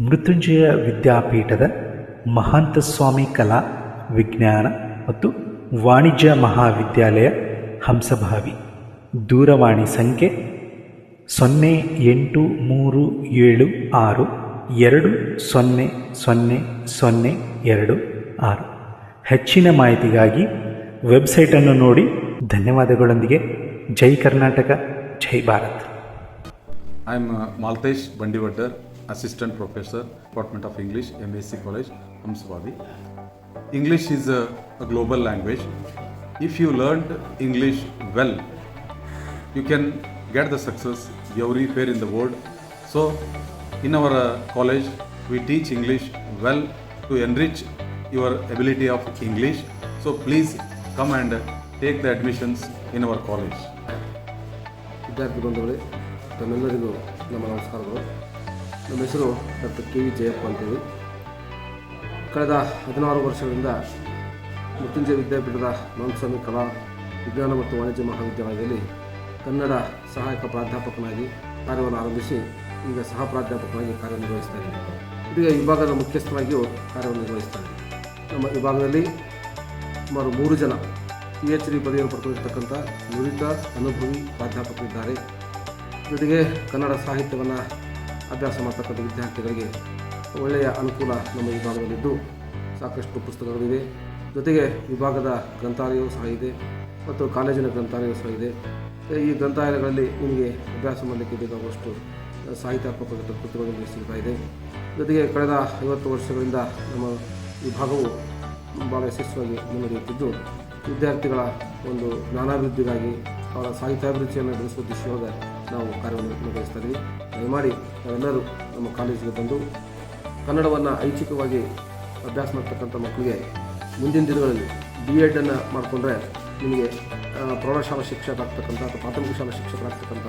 ಮೃತ್ಯುಂಜಯ ವಿದ್ಯಾಪೀಠದ ಮಹಾಂತ ಸ್ವಾಮಿ ಕಲಾ, ವಿಜ್ಞಾನ ಮತ್ತು ವಾಣಿಜ್ಯ ಮಹಾವಿದ್ಯಾಲಯ, ಹಂಸಭಾವಿ. ದೂರವಾಣಿ ಸಂಖ್ಯೆ 0836-2000226. ಹೆಚ್ಚಿನ ಮಾಹಿತಿಗಾಗಿ ವೆಬ್ಸೈಟನ್ನು ನೋಡಿ. ಧನ್ಯವಾದಗಳೊಂದಿಗೆ ಜೈ ಕರ್ನಾಟಕ, ಜೈ Bharat. I am Maltesh Bandivaddar, Assistant Professor, Department of English, MSc College, Hamsavabi. English is a global language. If you learned English well, you can get the success everywhere in the world. So in our college we teach English well to enrich your ability of English. So please come and take the admissions in our college. ವಿದ್ಯಾರ್ಥಿ ಬಂಧುಗಳೇ, ತಮ್ಮೆಲ್ಲರಿಗೂ ನಮ್ಮ ನಮಸ್ಕಾರಗಳು. ನಮ್ಮ ಹೆಸರು ಡಾಕ್ಟರ್ ಕೆ ವಿ ಜಯಪ್ಪ ಅಂತೇಳಿ. ಕಳೆದ 16 ವರ್ಷಗಳಿಂದ ಮೃತ್ಯುಂಜಯ ವಿದ್ಯಾಪೀಠದ ಮಹಾಂತಸ್ವಾಮಿ ಕಲಾ ವಿಜ್ಞಾನ ಮತ್ತು ವಾಣಿಜ್ಯ ಮಹಾವಿದ್ಯಾಲಯದಲ್ಲಿ ಕನ್ನಡ ಸಹಾಯಕ ಪ್ರಾಧ್ಯಾಪಕನಾಗಿ ಕಾರ್ಯವನ್ನು ಆರಂಭಿಸಿ ಈಗ ಸಹ ಪ್ರಾಧ್ಯಾಪಕನಾಗಿ ಕಾರ್ಯನಿರ್ವಹಿಸ್ತಾ ಇದ್ದೀನಿ. ಇದೀಗ ವಿಭಾಗದ ಮುಖ್ಯಸ್ಥನಾಗಿಯೂ ಕಾರ್ಯವನ್ನು ನಿರ್ವಹಿಸ್ತಾ ಇದ್ದೀನಿ. ನಮ್ಮ ವಿಭಾಗದಲ್ಲಿ ಸುಮಾರು 3 ಜನ PhD ಪದವಿಯನ್ನು ಪಡೆದುಕೊಂಡಿರ್ತಕ್ಕಂಥ ನುರಿತ ಅನುಭವಿ ಪ್ರಾಧ್ಯಾಪಕರಿದ್ದಾರೆ. ಜೊತೆಗೆ ಕನ್ನಡ ಸಾಹಿತ್ಯವನ್ನು ಅಭ್ಯಾಸ ಮಾಡ್ತಕ್ಕಂಥ ವಿದ್ಯಾರ್ಥಿಗಳಿಗೆ ಒಳ್ಳೆಯ ಅನುಕೂಲ ನಮ್ಮ ವಿಭಾಗದಲ್ಲಿದ್ದು ಸಾಕಷ್ಟು ಪುಸ್ತಕಗಳಿವೆ. ಜೊತೆಗೆ ವಿಭಾಗದ ಗ್ರಂಥಾಲಯವೂ ಸಹ ಇದೆ ಮತ್ತು ಕಾಲೇಜಿನ ಗ್ರಂಥಾಲಯವೂ ಸಹ ಇದೆ. ಈ ಗ್ರಂಥಾಲಯಗಳಲ್ಲಿ ನಿಮಗೆ ಅಭ್ಯಾಸ ಮಾಡಲಿಕ್ಕೆ ಬೇಕಾಗುವಷ್ಟು ಸಾಹಿತ್ಯಾತ್ಮಕ ಕೃತಿಗಳು ಸಿಗ್ತಾ ಇದೆ. ಜೊತೆಗೆ ಕಳೆದ 50 ವರ್ಷಗಳಿಂದ ನಮ್ಮ ವಿಭಾಗವು ಭಾಳ ಯಶಸ್ವಿಯಾಗಿ ಮುನ್ನಡೆಯುತ್ತಿದ್ದು ವಿದ್ಯಾರ್ಥಿಗಳ ಒಂದು ಜ್ಞಾನಾಭಿವೃದ್ಧಿಗಾಗಿ ಅವರ ಸಾಹಿತ್ಯಾಭಿರುಚಿಯನ್ನು ಬೆಳೆಸುವ ದಿಶೆಯೊಳಗೆ ನಾವು ಕಾರ್ಯವನ್ನು ನಿರ್ವಹಿಸ್ತಾ ಇದ್ದೀವಿ. ದಯಮಾಡಿ ನಾವೆಲ್ಲರೂ ನಮ್ಮ ಕಾಲೇಜಿಗೆ ಬಂದು ಕನ್ನಡವನ್ನು ಐಚ್ಛಿಕವಾಗಿ ಅಭ್ಯಾಸ ಮಾಡ್ತಕ್ಕಂಥ ಮಕ್ಕಳಿಗೆ ಮುಂದಿನ ದಿನಗಳಲ್ಲಿ B.Ed ಮಾಡಿಕೊಂಡ್ರೆ ನಿಮಗೆ ಪ್ರೌಢಶಾಲಾ ಶಿಕ್ಷಕರಾಗ್ತಕ್ಕಂಥ ಅಥವಾ ಪ್ರಾಥಮಿಕ ಶಾಲಾ ಶಿಕ್ಷಕರಾಗ್ತಕ್ಕಂಥ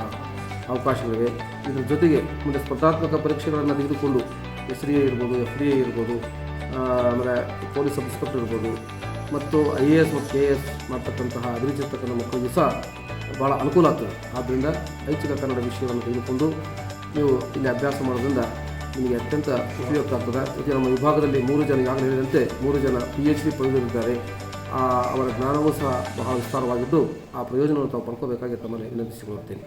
ಅವಕಾಶಗಳಿವೆ. ಇದರ ಜೊತೆಗೆ ಮುಂದೆ ಸ್ಪರ್ಧಾತ್ಮಕ ಪರೀಕ್ಷೆಗಳನ್ನು ತೆಗೆದುಕೊಂಡು SRA ಇರ್ಬೋದು, FDA ಇರ್ಬೋದು, ಆಮೇಲೆ ಪೊಲೀಸ್ ಸಬ್ ಇನ್ಸ್ಪೆಕ್ಟರ್ ಇರ್ಬೋದು ಮತ್ತು IAS ಮತ್ತು KS ಮಾಡ್ತಕ್ಕಂತಹ ಅಭಿರುಚಿರ್ತಕ್ಕಂಥ ಮಕ್ಕಳಿಗೂ ಸಹ ಭಾಳ ಅನುಕೂಲ ಆಗ್ತದೆ. ಆದ್ದರಿಂದ ಐಚ್ಛಿಕ ಕನ್ನಡ ವಿಷಯವನ್ನು ತೆಗೆದುಕೊಂಡು ನೀವು ಇಲ್ಲಿ ಅಭ್ಯಾಸ ಮಾಡೋದ್ರಿಂದ ನಿಮಗೆ ಅತ್ಯಂತ ಉಪಯುಕ್ತ ಆಗ್ತದೆ. ಈಗ ನಮ್ಮ ವಿಭಾಗದಲ್ಲಿ 3 ಜನ, ಈಗಾಗಲೇ ಹೇಳಿದಂತೆ 3 ಜನ PhD ಪದವಿಯಲ್ಲಿದ್ದಾರೆ. ಅವರ ಜ್ಞಾನವೂ ಸಹ ಬಹಳ ವಿಸ್ತಾರವಾಗಿದ್ದು ಆ ಪ್ರಯೋಜನವನ್ನು ತಾವು ಪಡ್ಕೋಬೇಕಾಗಿ ತಮ್ಮನ್ನು ವಿನಂತಿಸಿಕೊಳ್ಳುತ್ತೇನೆ.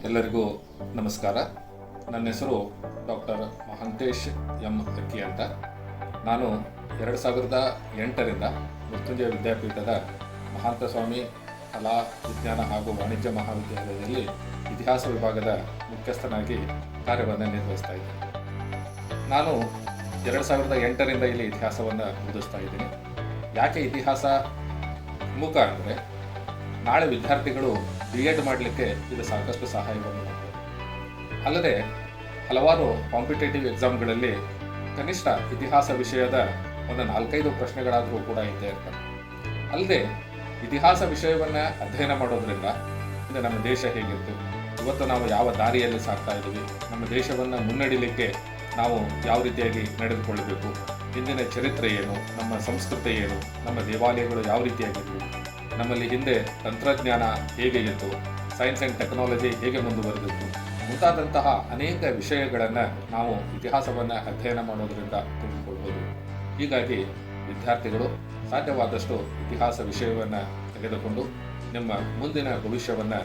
ಎಲ್ಲರಿಗೂ ನಮಸ್ಕಾರ. ನನ್ನ ಹೆಸರು ಡಾಕ್ಟರ್ ಮಹಾಂತೇಶ್ ಎಂ ಅಕ್ಕಿ ಅಂತ. ನಾನು 2008ರಿಂದ ಮೃತ್ಯುಂಜಯ ವಿದ್ಯಾಪೀಠದ ಮಹಾಂತಸ್ವಾಮಿ ಕಲಾ ವಿಜ್ಞಾನ ಹಾಗೂ ವಾಣಿಜ್ಯ ಮಹಾವಿದ್ಯಾಲಯದಲ್ಲಿ ಇತಿಹಾಸ ವಿಭಾಗದ ಮುಖ್ಯಸ್ಥನಾಗಿ ಕಾರ್ಯವನ್ನು ನಿರ್ವಹಿಸ್ತಾ ಇದ್ದೀನಿ. ನಾನು 2008ರಿಂದ ಇಲ್ಲಿ ಇತಿಹಾಸವನ್ನು ಬೋಧಿಸ್ತಾ ಇದ್ದೀನಿ. ಯಾಕೆ ಇತಿಹಾಸ ಪ್ರಮುಖ ಅಂದರೆ ನಾಳೆ ವಿದ್ಯಾರ್ಥಿಗಳು B.Ed ಮಾಡಲಿಕ್ಕೆ ಇದು ಸಾಕಷ್ಟು ಸಹಾಯವನ್ನು ಮಾಡ್ತದೆ. ಅಲ್ಲದೆ ಹಲವಾರು ಕಾಂಪಿಟೇಟಿವ್ ಎಕ್ಸಾಮ್ಗಳಲ್ಲಿ ಕನಿಷ್ಠ ಇತಿಹಾಸ ವಿಷಯದ ಒಂದು 4-5 ಪ್ರಶ್ನೆಗಳಾದರೂ ಕೂಡ ಇದ್ದೇ ಇರ್ತವೆ. ಅಲ್ಲದೆ ಇತಿಹಾಸ ವಿಷಯವನ್ನು ಅಧ್ಯಯನ ಮಾಡೋದ್ರಿಂದ ಇದು ನಮ್ಮ ದೇಶ ಹೇಗಿತ್ತು, ಇವತ್ತು ನಾವು ಯಾವ ದಾರಿಯಲ್ಲಿ ಸಾಗ್ತಾ ಇದ್ದೀವಿ, ನಮ್ಮ ದೇಶವನ್ನು ಮುನ್ನಡಿಲಿಕ್ಕೆ ನಾವು ಯಾವ ರೀತಿಯಾಗಿ ನಡೆದುಕೊಳ್ಳಬೇಕು, ಹಿಂದಿನ ಚರಿತ್ರೆ ಏನು, ನಮ್ಮ ಸಂಸ್ಕೃತಿ ಏನು, ನಮ್ಮ ದೇವಾಲಯಗಳು ಯಾವ ರೀತಿಯಾಗಿತ್ತು, ನಮ್ಮಲ್ಲಿ ಹಿಂದೆ ತಂತ್ರಜ್ಞಾನ ಹೇಗೆ ಇತ್ತು, ಸೈನ್ಸ್ ಆ್ಯಂಡ್ ಟೆಕ್ನಾಲಜಿ ಹೇಗೆ ಮುಂದುವರೆದಿತ್ತು, ಮುಂತಾದಂತಹ ಅನೇಕ ವಿಷಯಗಳನ್ನು ನಾವು ಇತಿಹಾಸವನ್ನು ಅಧ್ಯಯನ ಮಾಡೋದರಿಂದ ತಿಳಿದುಕೊಳ್ಬೋದು. ಹೀಗಾಗಿ ವಿದ್ಯಾರ್ಥಿಗಳು ಸಾಧ್ಯವಾದಷ್ಟು ಇತಿಹಾಸ ವಿಷಯವನ್ನು ತೆಗೆದುಕೊಂಡು ನಿಮ್ಮ ಮುಂದಿನ ಭವಿಷ್ಯವನ್ನು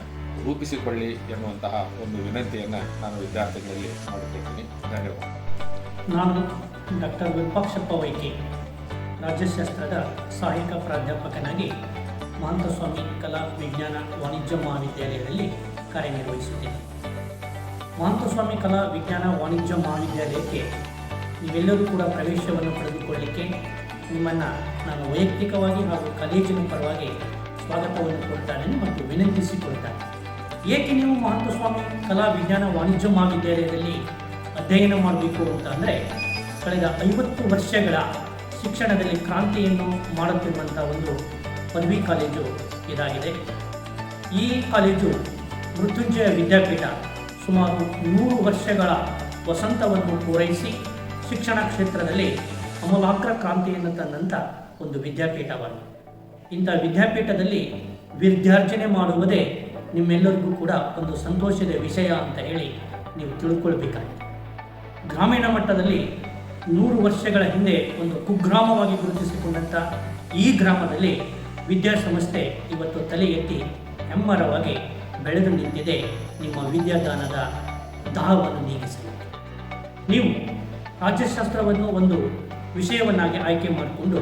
ರೂಪಿಸಿಕೊಳ್ಳಿ ಎನ್ನುವಂತಹ ಒಂದು ವಿನಂತಿಯನ್ನು ನಾನು ವಿದ್ಯಾರ್ಥಿಗಳಲ್ಲಿ ಮಾಡಿಕೊಳ್ತೀನಿ. ಧನ್ಯವಾದ. ನಾನು ಡಾಕ್ಟರ್ ವಿರೂಪಾಕ್ಷಪ್ಪ ವೈಕೆ, ರಾಜ್ಯಶಾಸ್ತ್ರದ ಸಹಾಯಕ ಪ್ರಾಧ್ಯಾಪಕನಾಗಿ ಮಹಾಂತಸ್ವಾಮಿ ಕಲಾ ವಿಜ್ಞಾನ ವಾಣಿಜ್ಯ ಮಹಾವಿದ್ಯಾಲಯದಲ್ಲಿ ಕಾರ್ಯನಿರ್ವಹಿಸುತ್ತೇನೆ. ಮಹಾಂತಸ್ವಾಮಿ ಕಲಾ ವಿಜ್ಞಾನ ವಾಣಿಜ್ಯ ಮಹಾವಿದ್ಯಾಲಯಕ್ಕೆ ನೀವೆಲ್ಲರೂ ಕೂಡ ಪ್ರವೇಶವನ್ನು ಪಡೆದುಕೊಳ್ಳಲಿಕ್ಕೆ ನಿಮ್ಮನ್ನು ನಾನು ವೈಯಕ್ತಿಕವಾಗಿ ಹಾಗೂ ಕಾಲೇಜಿನ ಪರವಾಗಿ ಸ್ವಾಗತವನ್ನು ಕೊಡ್ತಾನೆ ಮತ್ತು ವಿನಂತಿಸಿಕೊಳ್ತಾನೆ. ಏಕೆ ನೀವು ಮಹಾಂತಸ್ವಾಮಿ ಕಲಾ ವಿಜ್ಞಾನ ವಾಣಿಜ್ಯ ಮಹಾವಿದ್ಯಾಲಯದಲ್ಲಿ ಅಧ್ಯಯನ ಮಾಡಬೇಕು ಅಂತ ಅಂದರೆ, ಕಳೆದ 50 ವರ್ಷಗಳ ಶಿಕ್ಷಣದಲ್ಲಿ ಕ್ರಾಂತಿಯನ್ನು ಮಾಡುತ್ತಿರುವಂಥ ಒಂದು ಪದವಿ ಕಾಲೇಜು ಇದಾಗಿದೆ. ಈ ಕಾಲೇಜು ಮೃತ್ಯುಂಜಯ ವಿದ್ಯಾಪೀಠ ಸುಮಾರು 100 ವರ್ಷಗಳ ವಸಂತವನ್ನು ಪೂರೈಸಿ ಶಿಕ್ಷಣ ಕ್ಷೇತ್ರದಲ್ಲಿ ಅಮೂಲಾಗ್ರ ಕ್ರಾಂತಿಯನ್ನು ತಂದಂಥ ಒಂದು ವಿದ್ಯಾಪೀಠವಾಗಿದೆ. ಇಂಥ ವಿದ್ಯಾಪೀಠದಲ್ಲಿ ವಿದ್ಯಾರ್ಜನೆ ಮಾಡುವುದೇ ನಿಮ್ಮೆಲ್ಲರಿಗೂ ಕೂಡ ಒಂದು ಸಂತೋಷದ ವಿಷಯ ಅಂತ ಹೇಳಿ ನೀವು ತಿಳ್ಕೊಳ್ಬೇಕಾಗಿದೆ. ಗ್ರಾಮೀಣ ಮಟ್ಟದಲ್ಲಿ 100 ವರ್ಷಗಳ ಹಿಂದೆ ಒಂದು ಕುಗ್ರಾಮವಾಗಿ ಗುರುತಿಸಿಕೊಂಡಂಥ ಈ ಗ್ರಾಮದಲ್ಲಿ ವಿದ್ಯಾಸಂಸ್ಥೆ ಇವತ್ತು ತಲೆ ಎತ್ತಿ ಹೆಮ್ಮರವಾಗಿ ಬೆಳೆದು ನಿಂತಿದೆ ನಿಮ್ಮ ವಿದ್ಯಾದಾನದ ದಾಹವನ್ನು ನೀಗಿಸಲು. ನೀವು ರಾಜ್ಯಶಾಸ್ತ್ರವನ್ನು ಒಂದು ವಿಷಯವನ್ನಾಗಿ ಆಯ್ಕೆ ಮಾಡಿಕೊಂಡು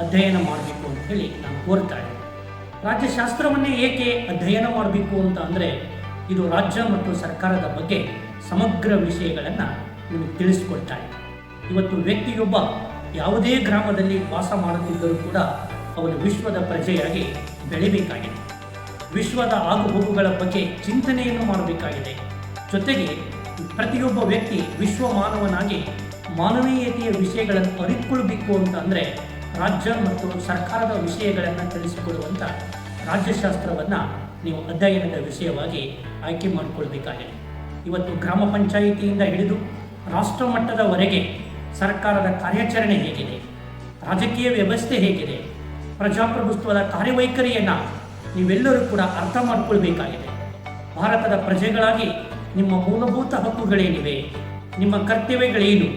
ಅಧ್ಯಯನ ಮಾಡಬೇಕು ಅಂತ ಹೇಳಿ ನಾನು ಕೋರ್ತಾ ಇದ್ದೀನಿ. ರಾಜ್ಯಶಾಸ್ತ್ರವನ್ನೇ ಏಕೆ ಅಧ್ಯಯನ ಮಾಡಬೇಕು ಅಂತ ಅಂದರೆ, ಇದು ರಾಜ್ಯ ಮತ್ತು ಸರ್ಕಾರದ ಬಗ್ಗೆ ಸಮಗ್ರ ವಿಷಯಗಳನ್ನು ನಿಮಗೆ ತಿಳಿಸಿಕೊಡ್ತಾ ಇದೆ. ಇವತ್ತು ವ್ಯಕ್ತಿಯೊಬ್ಬ ಯಾವುದೇ ಗ್ರಾಮದಲ್ಲಿ ವಾಸ ಮಾಡುತ್ತಿದ್ದರೂ ಕೂಡ ಅವನು ವಿಶ್ವದ ಪ್ರಜೆಯಾಗಿ ಬೆಳಿಬೇಕಾಗಿದೆ. ವಿಶ್ವದ ಆಗುಹೋಗುಗಳ ಬಗ್ಗೆ ಚಿಂತನೆಯನ್ನು ಮಾಡಬೇಕಾಗಿದೆ. ಜೊತೆಗೆ ಪ್ರತಿಯೊಬ್ಬ ವ್ಯಕ್ತಿ ವಿಶ್ವ ಮಾನವನಾಗಿ ಮಾನವೀಯತೆಯ ವಿಷಯಗಳನ್ನು ಅರಿತುಕೊಳ್ಬೇಕು ಅಂತ ಅಂದರೆ ರಾಜ್ಯ ಮತ್ತು ಸರ್ಕಾರದ ವಿಷಯಗಳನ್ನು ತಿಳಿಸಿಕೊಡುವಂಥ ರಾಜ್ಯಶಾಸ್ತ್ರವನ್ನು ನೀವು ಅಧ್ಯಯನದ ವಿಷಯವಾಗಿ ಆಯ್ಕೆ ಮಾಡಿಕೊಳ್ಬೇಕಾಗಿದೆ. ಇವತ್ತು ಗ್ರಾಮ ಪಂಚಾಯಿತಿಯಿಂದ ಹಿಡಿದು ರಾಷ್ಟ್ರ ಮಟ್ಟದವರೆಗೆ ಸರ್ಕಾರದ ಕಾರ್ಯಾಚರಣೆ ಹೇಗಿದೆ, ರಾಜಕೀಯ ವ್ಯವಸ್ಥೆ ಹೇಗಿದೆ, ಪ್ರಜಾಪ್ರಭುತ್ವದ ಕಾರ್ಯವೈಖರಿಯನ್ನು ನೀವೆಲ್ಲರೂ ಕೂಡ ಅರ್ಥ ಮಾಡಿಕೊಳ್ಬೇಕಾಗಿದೆ. ಭಾರತದ ಪ್ರಜೆಗಳಾಗಿ ನಿಮ್ಮ ಮೂಲಭೂತ ಹಕ್ಕುಗಳೇನಿವೆ, ನಿಮ್ಮ ಕರ್ತವ್ಯಗಳೇನು,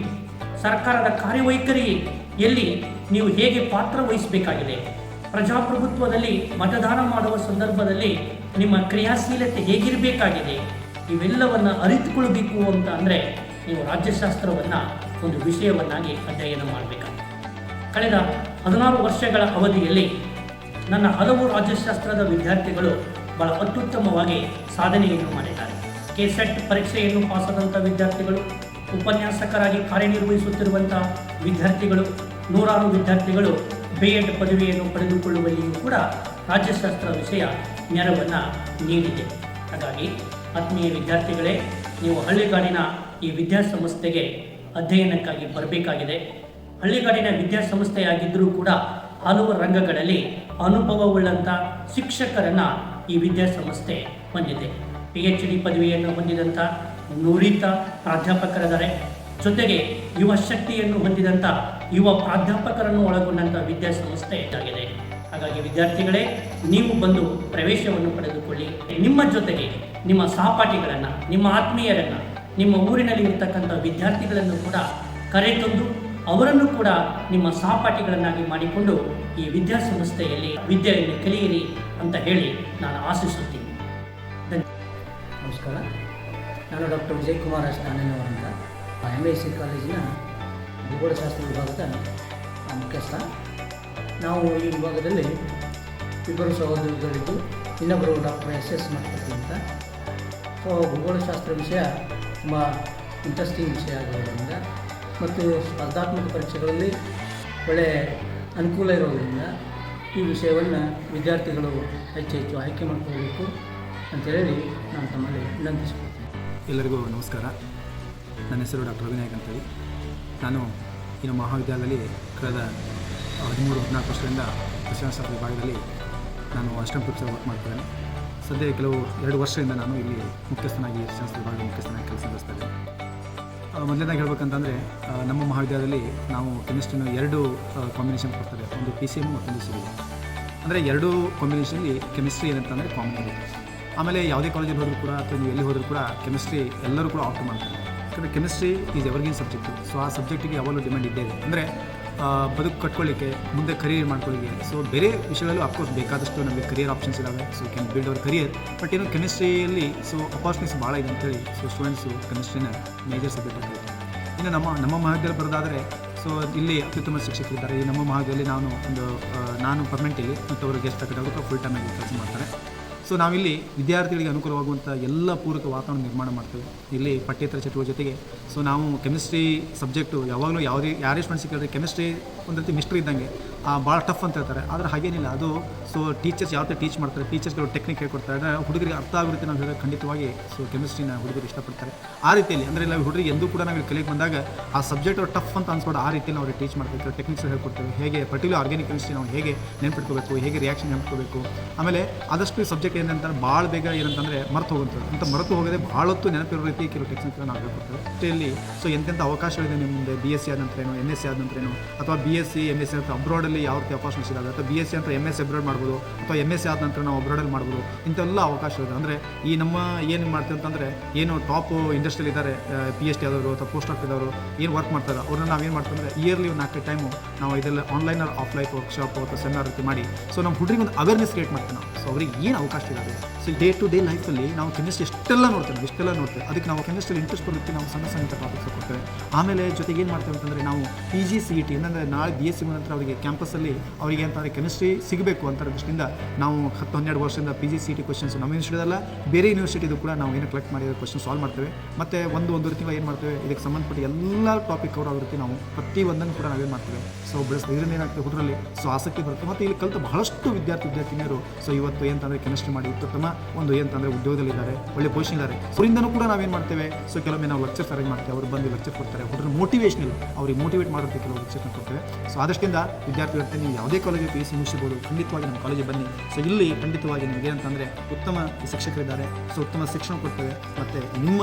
ಸರ್ಕಾರದ ಕಾರ್ಯವೈಖರಿಯಲ್ಲಿ ನೀವು ಹೇಗೆ ಪಾತ್ರ ವಹಿಸಬೇಕಾಗಿದೆ, ಪ್ರಜಾಪ್ರಭುತ್ವದಲ್ಲಿ ಮತದಾನ ಮಾಡುವ ಸಂದರ್ಭದಲ್ಲಿ ನಿಮ್ಮ ಕ್ರಿಯಾಶೀಲತೆ ಹೇಗಿರಬೇಕಾಗಿದೆ, ಇವೆಲ್ಲವನ್ನು ಅರಿತುಕೊಳ್ಬೇಕು ಅಂತ ಅಂದರೆ ನೀವು ರಾಜ್ಯಶಾಸ್ತ್ರವನ್ನು ಒಂದು ವಿಷಯವನ್ನಾಗಿ ಅಧ್ಯಯನ ಮಾಡಬೇಕಾಗಿದೆ. ಕಳೆದ 16 ವರ್ಷಗಳ ಅವಧಿಯಲ್ಲಿ ನನ್ನ ಹಲವು ರಾಜ್ಯಶಾಸ್ತ್ರದ ವಿದ್ಯಾರ್ಥಿಗಳು ಬಹಳ ಅತ್ಯುತ್ತಮವಾಗಿ ಸಾಧನೆಯನ್ನು ಮಾಡಿದ್ದಾರೆ. ಕೆಸೆಟ್ ಪರೀಕ್ಷೆಯನ್ನು ಪಾಸಾದಂಥ ವಿದ್ಯಾರ್ಥಿಗಳು, ಉಪನ್ಯಾಸಕರಾಗಿ ಕಾರ್ಯನಿರ್ವಹಿಸುತ್ತಿರುವಂಥ ವಿದ್ಯಾರ್ಥಿಗಳು, ನೂರಾರು ವಿದ್ಯಾರ್ಥಿಗಳು BEd ಪದವಿಯನ್ನು ಪಡೆದುಕೊಳ್ಳುವಲ್ಲಿಯೂ ಕೂಡ ರಾಜ್ಯಶಾಸ್ತ್ರ ವಿಷಯ ನೆರವನ್ನು ನೀಡಿದೆ. ಹಾಗಾಗಿ ಆತ್ಮೀಯ ವಿದ್ಯಾರ್ಥಿಗಳೇ, ನೀವು ಹಳ್ಳಿಗಾಡಿನ ಈ ವಿದ್ಯಾಸಂಸ್ಥೆಗೆ ಅಧ್ಯಯನಕ್ಕಾಗಿ ಬರಬೇಕಾಗಿದೆ. ಹಳ್ಳಿಗಾಡಿನ ವಿದ್ಯಾಸಂಸ್ಥೆಯಾಗಿದ್ದರೂ ಕೂಡ ಹಲವು ರಂಗಗಳಲ್ಲಿ ಅನುಭವವುಳ್ಳಂಥ ಶಿಕ್ಷಕರನ್ನು ಈ ವಿದ್ಯಾಸಂಸ್ಥೆ ಹೊಂದಿದೆ. PhD ಪದವಿಯನ್ನು ಹೊಂದಿದಂಥ ನುರಿತ ಪ್ರಾಧ್ಯಾಪಕರಿದ್ದಾರೆ. ಜೊತೆಗೆ ಯುವ ಶಕ್ತಿಯನ್ನು ಹೊಂದಿದಂಥ ಯುವ ಪ್ರಾಧ್ಯಾಪಕರನ್ನು ಒಳಗೊಂಡಂಥ ವಿದ್ಯಾಸಂಸ್ಥೆ ಇದಾಗಿದೆ. ಹಾಗಾಗಿ ವಿದ್ಯಾರ್ಥಿಗಳೇ, ನೀವು ಬಂದು ಪ್ರವೇಶವನ್ನು ಪಡೆದುಕೊಳ್ಳಿ. ನಿಮ್ಮ ಜೊತೆಗೆ ನಿಮ್ಮ ಸಹಪಾಠಿಗಳನ್ನು, ನಿಮ್ಮ ಆತ್ಮೀಯರನ್ನು, ನಿಮ್ಮ ಊರಿನಲ್ಲಿ ಇರ್ತಕ್ಕಂಥ ವಿದ್ಯಾರ್ಥಿಗಳನ್ನು ಕೂಡ ಕರೆತಂದು ಅವರನ್ನು ಕೂಡ ನಿಮ್ಮ ಸಹಪಾಠಿಗಳನ್ನಾಗಿ ಮಾಡಿಕೊಂಡು ಈ ವಿದ್ಯಾಸಂಸ್ಥೆಯಲ್ಲಿ ವಿದ್ಯೆಯನ್ನು ಕಲಿಯಿರಿ ಅಂತ ಹೇಳಿ ನಾನು ಆಶಿಸುತ್ತೀನಿ. ನಮಸ್ಕಾರ, ನಾನು ಡಾಕ್ಟರ್ ವಿಜಯಕುಮಾರ್ ಎಸ್ ನಾನೇನವರಿಂದ MSc ಕಾಲೇಜಿನ ಭೂಗೋಳಶಾಸ್ತ್ರ ವಿಭಾಗದ ಮುಖ್ಯಸ್ಥ. ನಾವು ಈ ವಿಭಾಗದಲ್ಲಿ ಇಬ್ಬರು ಸಹೋದ್ಯೋಗಿಗಳಿದ್ದು ಇನ್ನೊಬ್ಬರು ಡಾಕ್ಟರ್ SS ಮಾಡ್ತೀವಿ ಅಂತ. ಸೊ ಭೂಗೋಳಶಾಸ್ತ್ರ ವಿಷಯ ತುಂಬ ಇಂಟ್ರೆಸ್ಟಿಂಗ್ ವಿಷಯ ಆಗಿರೋದ್ರಿಂದ ಮತ್ತು ಸ್ಪರ್ಧಾತ್ಮಕ ಪರೀಕ್ಷೆಗಳಲ್ಲಿ ಒಳ್ಳೆಯ ಅನುಕೂಲ ಇರೋದರಿಂದ ಈ ವಿಷಯವನ್ನು ವಿದ್ಯಾರ್ಥಿಗಳು ಹೆಚ್ಚು ಆಯ್ಕೆ ಮಾಡಿಕೊಳ್ಳಬೇಕು ಅಂತೇಳಿ ನಾನು ತಮ್ಮಲ್ಲಿ ವಿನಂತಿಸ್ಕೊಳ್ತೀನಿ. ಎಲ್ಲರಿಗೂ ನಮಸ್ಕಾರ. ನನ್ನ ಹೆಸರು ಡಾಕ್ಟರ್ ಅಭಿನಾಯಕ್ ಅಂತೇಳಿ. ನಾನು ಇನ್ನು ಮಹಾವಿದ್ಯಾಲಯದಲ್ಲಿ ಕಳೆದ 13-14 ವರ್ಷದಿಂದ ರಸಾಯನಶಾಸ್ತ್ರ ವಿಭಾಗದಲ್ಲಿ ನಾನು ಅಸಿಸ್ಟೆಂಟ್ ಪ್ರೊಫೆಸರ್ ವರ್ಕ್ ಮಾಡ್ತಿದ್ದೇನೆ. ಸದ್ಯ ಕೆಲವು 2 ವರ್ಷದಿಂದ ನಾನು ಇಲ್ಲಿ ಮುಖ್ಯಸ್ಥನಾಗಿ ರಸಾಯನಶಾಸ್ತ್ರ ವಿಭಾಗದ ಮುಖ್ಯಸ್ಥನಾಗಿ ಕೆಲಸ ನಿರ್ವಹಿಸ್ತಾ ಇದ್ದೇನೆ. ಮೊದಲನೇದಾಗಿ ಹೇಳ್ಬೇಕಂತಂದರೆ ನಮ್ಮ ಮಹಾವಿದ್ಯಾಲಯದಲ್ಲಿ ನಾವು ಕೆಮಿಸ್ಟ್ರಿನ 2 ಕಾಂಬಿನೇಷನ್ ಕೊಡ್ತಾರೆ, ಒಂದು PCM ಮತ್ತೊಂದು CBM. ಅಂದರೆ 2 ಕಾಂಬಿನೇಷನಲ್ಲಿ ಕೆಮಿಸ್ಟ್ರಿ ಏನಂತಂದರೆ ಕಾಮನ್ ಆಗಿದೆ. ಆಮೇಲೆ ಯಾವುದೇ ಕಾಲೇಜಲ್ಲಿ ಹೋದರೂ ಕೂಡ ಅಥವಾ ನೀವು ಎಲ್ಲಿ ಹೋದರೂ ಕೂಡ ಕೆಮಿಸ್ಟ್ರಿ ಎಲ್ಲರೂ ಕೂಡ ಆಪ್ಟ್ ಮಾಡ್ತಾರೆ. ಯಾಕಂದರೆ ಕೆಮಿಸ್ಟ್ರಿ ಈಸ್ ಎವರ್ಗಿನ್ ಸಬ್ಜೆಕ್ಟು. ಸೊ ಆ ಸಬ್ಜೆಕ್ಟಿಗೆ ಯಾವಾಗಲೂ ಡಿಮ್ಯಾಂಡ್ ಇದ್ದೇ ಇದೆ. ಅಂದರೆ ಬದುಕು ಕಟ್ಕೊಳ್ಳಿಕ್ಕೆ, ಮುಂದೆ ಕರಿಯರ್ ಮಾಡ್ಕೊಳ್ಳಿಕ್ಕೆ. ಸೊ ಬೇರೆ ವಿಷಯಗಳಲ್ಲೂ ಅಫ್ಕೋರ್ಸ್ ಬೇಕಾದಷ್ಟು ನಮಗೆ ಕರಿಯರ್ ಆಪ್ಷನ್ಸ್ ಇದ್ದಾವೆ. So can build our career. But ಏನು ಕೆಮಿಸ್ಟ್ರಿಯಲ್ಲಿ ಸೊ ಅಪಾರ್ಚುನಿಟೀಸ್ ಭಾಳ ಇದೆ ಅಂತೇಳಿ ಸೊ ಸ್ಟೂಡೆಂಟ್ಸು ಕೆಮಿಸ್ಟ್ರಿನ ಮೇಜರ್ ಸಬ್ಜೆಕ್ಟ್ ಅಂತ ಹೇಳ್ತಾರೆ. ಇನ್ನು ನಮ್ಮ ಮಹಾವಿದ್ಯಾಲಯ ಬರೋದಾದರೆ ಸೊ ಇಲ್ಲಿ ಅತ್ಯುತ್ತಮ ಶಿಕ್ಷಕರಿದ್ದಾರೆ. ಈ ನಮ್ಮ ಮಹಾವಿದ್ಯಾಲಯದಲ್ಲಿ ನಾನು ಪರ್ಮನೆಂಟಿಲ್ಲಿ ಮತ್ತು ಅವರು ಗೆಸ್ಟ್ ಫ್ಯಾಕಲ್ಟಿ ಅವರು ಫುಲ್ ಟೈಮ್ ಆಗಿ ಕೆಲಸ ಮಾಡ್ತಾರೆ. ಸೊ ನಾವಿಲ್ಲಿ ವಿದ್ಯಾರ್ಥಿಗಳಿಗೆ ಅನುಕೂಲವಾಗುವಂಥ ಎಲ್ಲ ಪೂರಕ ವಾತಾವರಣ ನಿರ್ಮಾಣ ಮಾಡ್ತೇವೆ. ಇಲ್ಲಿ ಪಠ್ಯೇತರ ಚಟುವಟಿಕೆ ಜೊತೆಗೆ ಸೊ ನಾವು ಕೆಮಿಸ್ಟ್ರಿ ಸಬ್ಜೆಕ್ಟು ಯಾವಾಗಲೂ ಯಾರೇ ಸ್ಟೂಡೆಂಟ್ಸ್ ಸಿಕ್ಕಿದ್ರೆ ಕೆಮಿಸ್ಟ್ರಿ ಒಂದು ರೀತಿ ಮಿಸ್ಟ್ರಿ ಇದ್ದಂಗೆ ಭಾಳ ಟಫ್ ಅಂತ ಹೇಳ್ತಾರೆ. ಆದರೆ ಹಾಗೇನಿಲ್ಲ. ಅದು ಸೊ ಟೀಚರ್ಸ್ ಯಾವ ಥರ ಟೀಚ್ ಮಾಡ್ತಾರೆ, ಟೀಚರ್ಸ್ಗಳು ಟೆಕ್ನಿಕ್ ಹೇಳ್ಕೊಡ್ತಾರೆ. ಅಂದರೆ ಹುಡುಗರಿಗೆ ಅರ್ಥ ಆಗೋ ರೀತಿ ನಾವು ಹೇಳಿದ್ರೆ ಖಂಡಿತವಾಗಿ ಸೊ ಕೆಮಿಸ್ಟ್ರಿನ ಹುಡುಗರು ಇಷ್ಟಪಡ್ತಾರೆ. ಆ ರೀತಿಯಲ್ಲಿ ಅಂದರೆ ನಾವು ಹುಡುಗರಿಗೆ ಎಂದೂ ಕೂಡ ನಾವು ಕಲಿಯಕ್ಕೆ ಬಂದಾಗ ಆ ಸಬ್ಜೆಕ್ಟ್ ಅವ್ರು ಟಫ್ ಅಂತ ಅನ್ಸ್ಕೊಂಡು ಆ ರೀತಿಯಲ್ಲಿ ನಾವು ಟೀಚ್ ಮಾಡ್ಬೇಕು. ಟೆಕ್ನಿಕ್ಸ್ ಹೇಳ್ಕೊಡ್ತೇವೆ. ಹೇಗೆ ಪರ್ಟಿಕ್ಯುಲರ್ ಆರ್ಗ್ಯಾನಿಕ್ ಕೆಮಿಸ್ಟ್ರಿ ನಾವು ಹೇಗೆ ನೆನ್ಪಿಟ್ಕೋಬೇಕು, ಹೇಗೆ ರಿಯಾಕ್ಷನ್ ನೆನ್ಪಿಟ್ಕೋಬೇಕು. ಆಮೇಲೆ ಆದಷ್ಟು ಸಬ್ಜೆಕ್ಟ್ ಏನಂತಾರೆ ಭಾಳ ಬೇಗ ಏನಂತಂದರೆ ಮರೆತು ಹೋಗುತ್ತದೆ. ಅಂತ ಮರೆತು ಹೋಗೋದೇ ಭಾಳ ಹೊತ್ತು ನೆನಪಿರೋ ರೀತಿ ಕೆಲವು ಟೆಕ್ನಿಕ್ಸ್ ನಾವು ಹೇಳ್ಕೊಡ್ತೇವೆ. ಅಷ್ಟೇಲಿ ಸೊ ಎಂತೆಂಥ ಅವಕಾಶಗಳಿದೆ ನಿಮ್ಮ ಮುಂದೆ. BSc ಆದ ನಂತರೇನು, MSc ಆದ ನಂತರೇನು, ಅಥವಾ BSc MSc ಅಂತ ಅಬ್ರಾಡಲ್ಲಿ ಯಾವ ರೀತಿ ಅವಕಾಶ ಇದ್ದಾವೆ, ಅಥವಾ BSc ಅಂತ MS ಅಬ್ರಾಡ್ ಮಾಡ್ಬೋದು, ಅಥವಾ MSc ಆದ ನಂತರ ನಾವು ಅಬ್ರಾಡಲ್ಲಿ ಮಾಡ್ಬೋದು. ಇಂಥೆಲ್ಲ ಅವಕಾಶ ಇದೆ. ಅಂದರೆ ಈ ನಮ್ಮ ಏನು ಮಾಡ್ತೀವಿ ಅಂತಂದರೆ ಏನು ಟಾಪ್ ಇಂಡಸ್ಟ್ರಿಯಲ್ಲಿ ಇದ್ದಾರೆ PhD ಆದವರು ಅಥವಾ ಪೋಸ್ಟ್ ಡಾಕ್ಟರ್ ಇದ್ದವರು ಏನು ವರ್ಕ್ ಮಾಡ್ತಾರೆ ಅವ್ರನ್ನ ನಾವೇನು ಮಾಡ್ತೀವಿ ಅಂದರೆ ಇಯರ್ಲಿ 4 ಟೈಮು ನಾವು ಇದೆಲ್ಲ ಆನ್ಲೈನ್ ಆರ್ ಆಫ್ಲೈನ್ ವರ್ಕ್ಶಾಪ್ ಅಥವಾ ಸೆಮಿನಾರ್ ರೀತಿ ಮಾಡಿ ಸೊ ನಮ್ಮ ಹುಡುಗರಿಗೆ ಒಂದು ಅವೇರ್ನೆಸ್ ಕ್ರಿಯೇಟ್ ಮಾಡ್ತೀವಿ ನಾವು. ಸೊ ಅವ್ರಿಗೆ ಏನು ಅವಕಾಶ ಇರೋದು. ಸೊ ಡೇ ಟು ಡೇ ಲೈಫಲ್ಲಿ ನಾವು ಕೆಮಿಸ್ಟ್ರಿ ಇಷ್ಟೆಲ್ಲ ನೋಡ್ತೇವೆ. ಅದಕ್ಕೆ ನಾವು ಕೆಮಿಸ್ಟ್ರಿ ಇಂಟ್ರೆಸ್ಟ್ ಬರುತ್ತೆ. ನಾವು ಸಣ್ಣ ಟಾಪಿಕ್ಸ್ ಕೊಡ್ತೇವೆ. ಆಮೇಲೆ ಜೊತೆಗೆ ಏನು ಮಾಡ್ತೇವೆ ಅಂತಂದರೆ ನಾವು PG CET ಅಂದರೆ ನಾಳೆ BSc ನಂತರ ಅವರಿಗೆ ಕ್ಯಾಂಪಸ್ಸಲ್ಲಿ ಅವರಿಗೆ ಅಂತಂದರೆ ಕೆಮಿಸ್ಟ್ರಿ ಸಿಗಬೇಕು ಅಂತ ದೃಷ್ಟಿಯಿಂದ ನಾವು 10-12 ವರ್ಷದಿಂದ PG CET ಕ್ವಶನ್ಸ್ ನಮ್ಮ ಯೂನಿವರ್ಸಿಟಿದಲ್ಲ ಬೇರೆ ಯೂನಿವರ್ಸಿಟಿದು ಕೂಡ ನಾವು ಏನು ಕಲೆಕ್ಟ್ ಮಾಡಿ ಕ್ವಶನ್ ಸಾಲ್ವ್ ಮಾಡ್ತೇವೆ. ಮತ್ತು ಒಂದೂವರೆ ತಿಂಗಳು ಏನು ಮಾಡ್ತೇವೆ, ಇದಕ್ಕೆ ಸಂಬಂಧಪಟ್ಟ ಎಲ್ಲ ಟಾಪಿಕ್ ಕವರ್ ಆಗೋ ರೀತಿ ನಾವು ಪ್ರತಿಯೊಂದನ್ನು ಕೂಡ ನಾವೇನು ಮಾಡ್ತೇವೆ ಸೊ ಬೆಳೆಸ್ತೀವಿ. ಇದರಿಂದ ಏನಾಗ್ತದೆ ಹುಡುಗರಲ್ಲಿ ಸೊ ಆಸಕ್ತಿ ಬರುತ್ತೆ. ಮತ್ತು ಇಲ್ಲಿ ಕಲಿತು ಬಹಳಷ್ಟು ವಿದ್ಯಾರ್ಥಿನಿಯರು ಸೊ ಇವತ್ತು ಮತ್ತು ಏನಂತಂದರೆ ಕೆಮಿಸ್ಟ್ರಿ ಮಾಡಿ ಉತ್ತಮ ಒಂದು ಏನಂತಂದರೆ ಉದ್ಯೋಗದಲ್ಲಿದ್ದಾರೆ, ಒಳ್ಳೆ ಪೊಸಿಷನ್ ಅವರಿಂದನೂ ಕೂಡ ನಾವೇನು ಮಾಡ್ತೇವೆ, ಸೊ ಕೆಲವೊಮ್ಮೆ ನಾವು ಲೆಕ್ಚರ್ಸ್ ಅರೇಂಜ್ ಮಾಡ್ತೇವೆ, ಅವರು ಬಂದು ಲೆಕ್ಚರ್ ಕೊಡ್ತಾರೆ, ಹುಡುಗರು ಮೋಟಿವೇಶನಲ್ ಅವ್ರಿಗೆ ಮೋಟಿವೇಟ್ ಮಾಡೋದಕ್ಕೆ ಕೆಲವು ಲೆಕ್ಚರ್ನ ಕೊಡ್ತೇವೆ. ಸೊ ಆದಷ್ಟಿಂದ ವಿದ್ಯಾರ್ಥಿಗಳು ನೀವು ಯಾವುದೇ ಕಾಲೇಜಿಗೆ PUC ಮುಗಿಸಿರ್ಬೋದು, ಖಂಡಿತವಾಗಿ ನಮ್ಮ ಕಾಲೇಜಿಗೆ ಬನ್ನಿ. ಸೊ ಇಲ್ಲಿ ಖಂಡಿತವಾಗಿ ನಿಮಗೆ ಏನಂತಂದರೆ ಉತ್ತಮ ಶಿಕ್ಷಕರಿದ್ದಾರೆ, ಸೊ ಉತ್ತಮ ಶಿಕ್ಷಣ ಕೊಡ್ತೇವೆ, ಮತ್ತು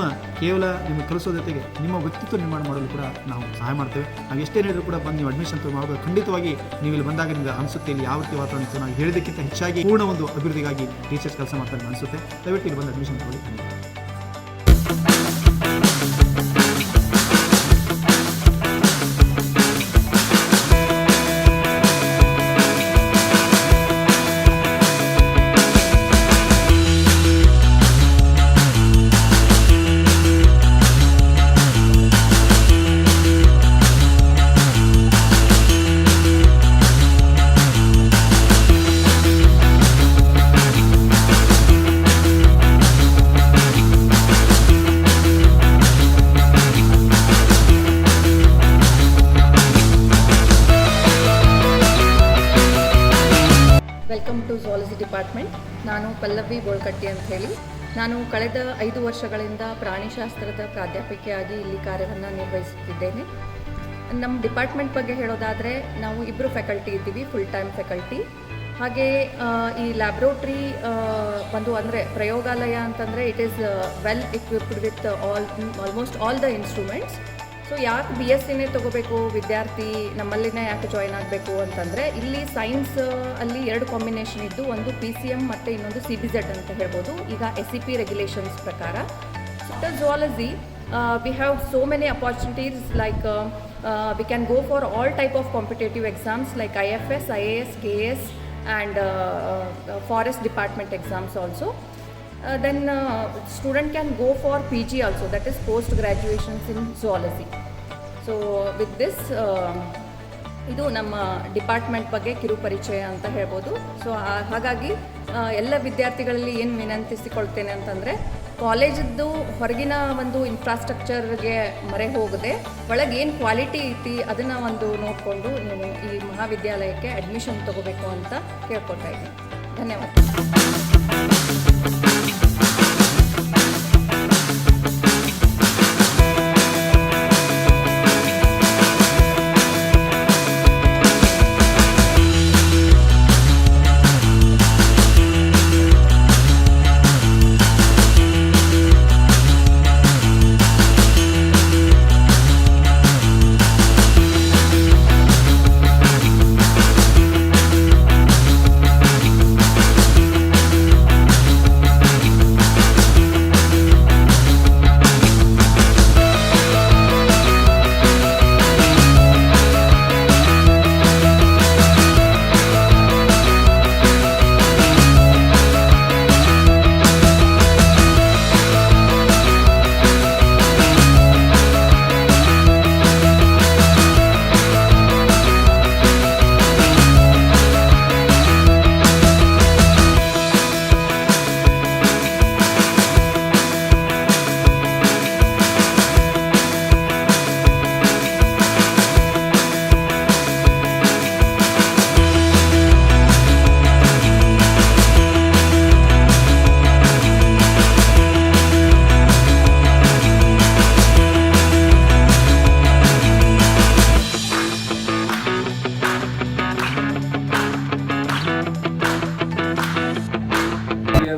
ಕೇವಲ ನಿಮಗೆ ಕಲಿಸೋ ಜೊತೆಗೆ ನಿಮ್ಮ ವ್ಯಕ್ತಿತ್ವ ನಿರ್ಮಾಣ ಮಾಡಲು ಕೂಡ ನಾವು ಸಹಾಯ ಮಾಡ್ತೇವೆ. ನಾವು ಎಷ್ಟೇ ಹೇಳಿದ್ರು ಕೂಡ ಬಂದು ನೀವು ಅಡ್ಮಿಷನ್ ಮಾಡುವಾಗ ಖಂಡಿತವಾಗಿ ನೀವು ಇಲ್ಲಿ ಬಂದಾಗ ನಿಮಗೆ ಅನಿಸುತ್ತೆ ಇಲ್ಲಿ ಯಾವ ರೀತಿ ವಾತಾವರಣ ಇತ್ತು, ನಾವು ಹೇಳಿದ್ದಕ್ಕಿಂತ ಹೆಚ್ಚಾಗಿ ಪೂರ್ಣ ಒಂದು ಅಭಿವೃದ್ಧಿಗಾಗಿ ಟೀಚರ್ಸ್ ಕೆಲಸ ಮಾಡ್ತಾರೆ ಅನಿಸುತ್ತೆ. ದಯವಿಟ್ಟು ಇಲ್ಲಿ ಬಂದು ಅಡ್ಮಿಷನ್ ತಗೊಳ್ಳಿ. Welcome to zoology department. ನಾನು ಪಲ್ಲವಿ ಬೋಳ್ಕಟ್ಟಿ ಅಂತ ಹೇಳಿ. ನಾನು ಕಳೆದ 5 ವರ್ಷಗಳಿಂದ ಪ್ರಾಣಿಶಾಸ್ತ್ರದ ಪ್ರಾಧ್ಯಾಪಕಿಯಾಗಿ ಇಲ್ಲಿ ಕಾರ್ಯವನ್ನು ನಿರ್ವಹಿಸುತ್ತಿದ್ದೇನೆ. ನಮ್ಮ ಡಿಪಾರ್ಟ್ಮೆಂಟ್ ಬಗ್ಗೆ ಹೇಳೋದಾದರೆ ನಾವು 2 ಫ್ಯಾಕಲ್ಟಿ ಇದ್ದೀವಿ, ಫುಲ್ ಟೈಮ್ ಫ್ಯಾಕಲ್ಟಿ. ಹಾಗೆ ಈ ಲ್ಯಾಬ್ರೋಟ್ರಿ ಅಂದರೆ ಪ್ರಯೋಗಾಲಯ ಅಂತಂದರೆ it is well equipped with almost all the instruments. So ಯಾಕೆ BSc ತೊಗೋಬೇಕು ವಿದ್ಯಾರ್ಥಿ, ನಮ್ಮಲ್ಲಿನೇ ಯಾಕೆ ಜಾಯ್ನ್ ಆಗಬೇಕು ಅಂತಂದರೆ ಇಲ್ಲಿ ಸೈನ್ಸ್ ಅಲ್ಲಿ 2 ಕಾಂಬಿನೇಷನ್ ಇದ್ದು, ಒಂದು PCM ಮತ್ತು ಇನ್ನೊಂದು CBZ ಅಂತ ಹೇಳ್ಬೋದು. ಈಗ SEP ರೆಗ್ಯುಲೇಷನ್ಸ್ ಪ್ರಕಾರ zoology we have so many opportunities like we can go for all type of competitive exams like IFS, IAS, KS and forest department exams also. Then student can go for PG also, that is post graduations in zoology. So with this ಇದು ನಮ್ಮ ಡಿಪಾರ್ಟ್ಮೆಂಟ್ ಬಗ್ಗೆ ಕಿರು ಪರಿಚಯ ಅಂತ ಹೇಳ್ಬೋದು. ಸೊ ಹಾಗಾಗಿ ಎಲ್ಲ ವಿದ್ಯಾರ್ಥಿಗಳಲ್ಲಿ ಏನು ವಿನಂತಿಸಿಕೊಳ್ತೇನೆ ಅಂತಂದರೆ, ಕಾಲೇಜದ್ದು ಹೊರಗಿನ ಒಂದು ಇನ್ಫ್ರಾಸ್ಟ್ರಕ್ಚರ್ಗೆ ಮೊರೆ ಹೋಗದೆ ಒಳಗೆ ಏನು ಕ್ವಾಲಿಟಿ ಐತಿ ಅದನ್ನು ಒಂದು ನೋಡಿಕೊಂಡು ನೀವು ಈ ಮಹಾವಿದ್ಯಾಲಯಕ್ಕೆ ಅಡ್ಮಿಷನ್ ತೊಗೋಬೇಕು ಅಂತ ಕೇಳ್ಕೊತಾ ಇದ್ದೀನಿ. ಧನ್ಯವಾದ.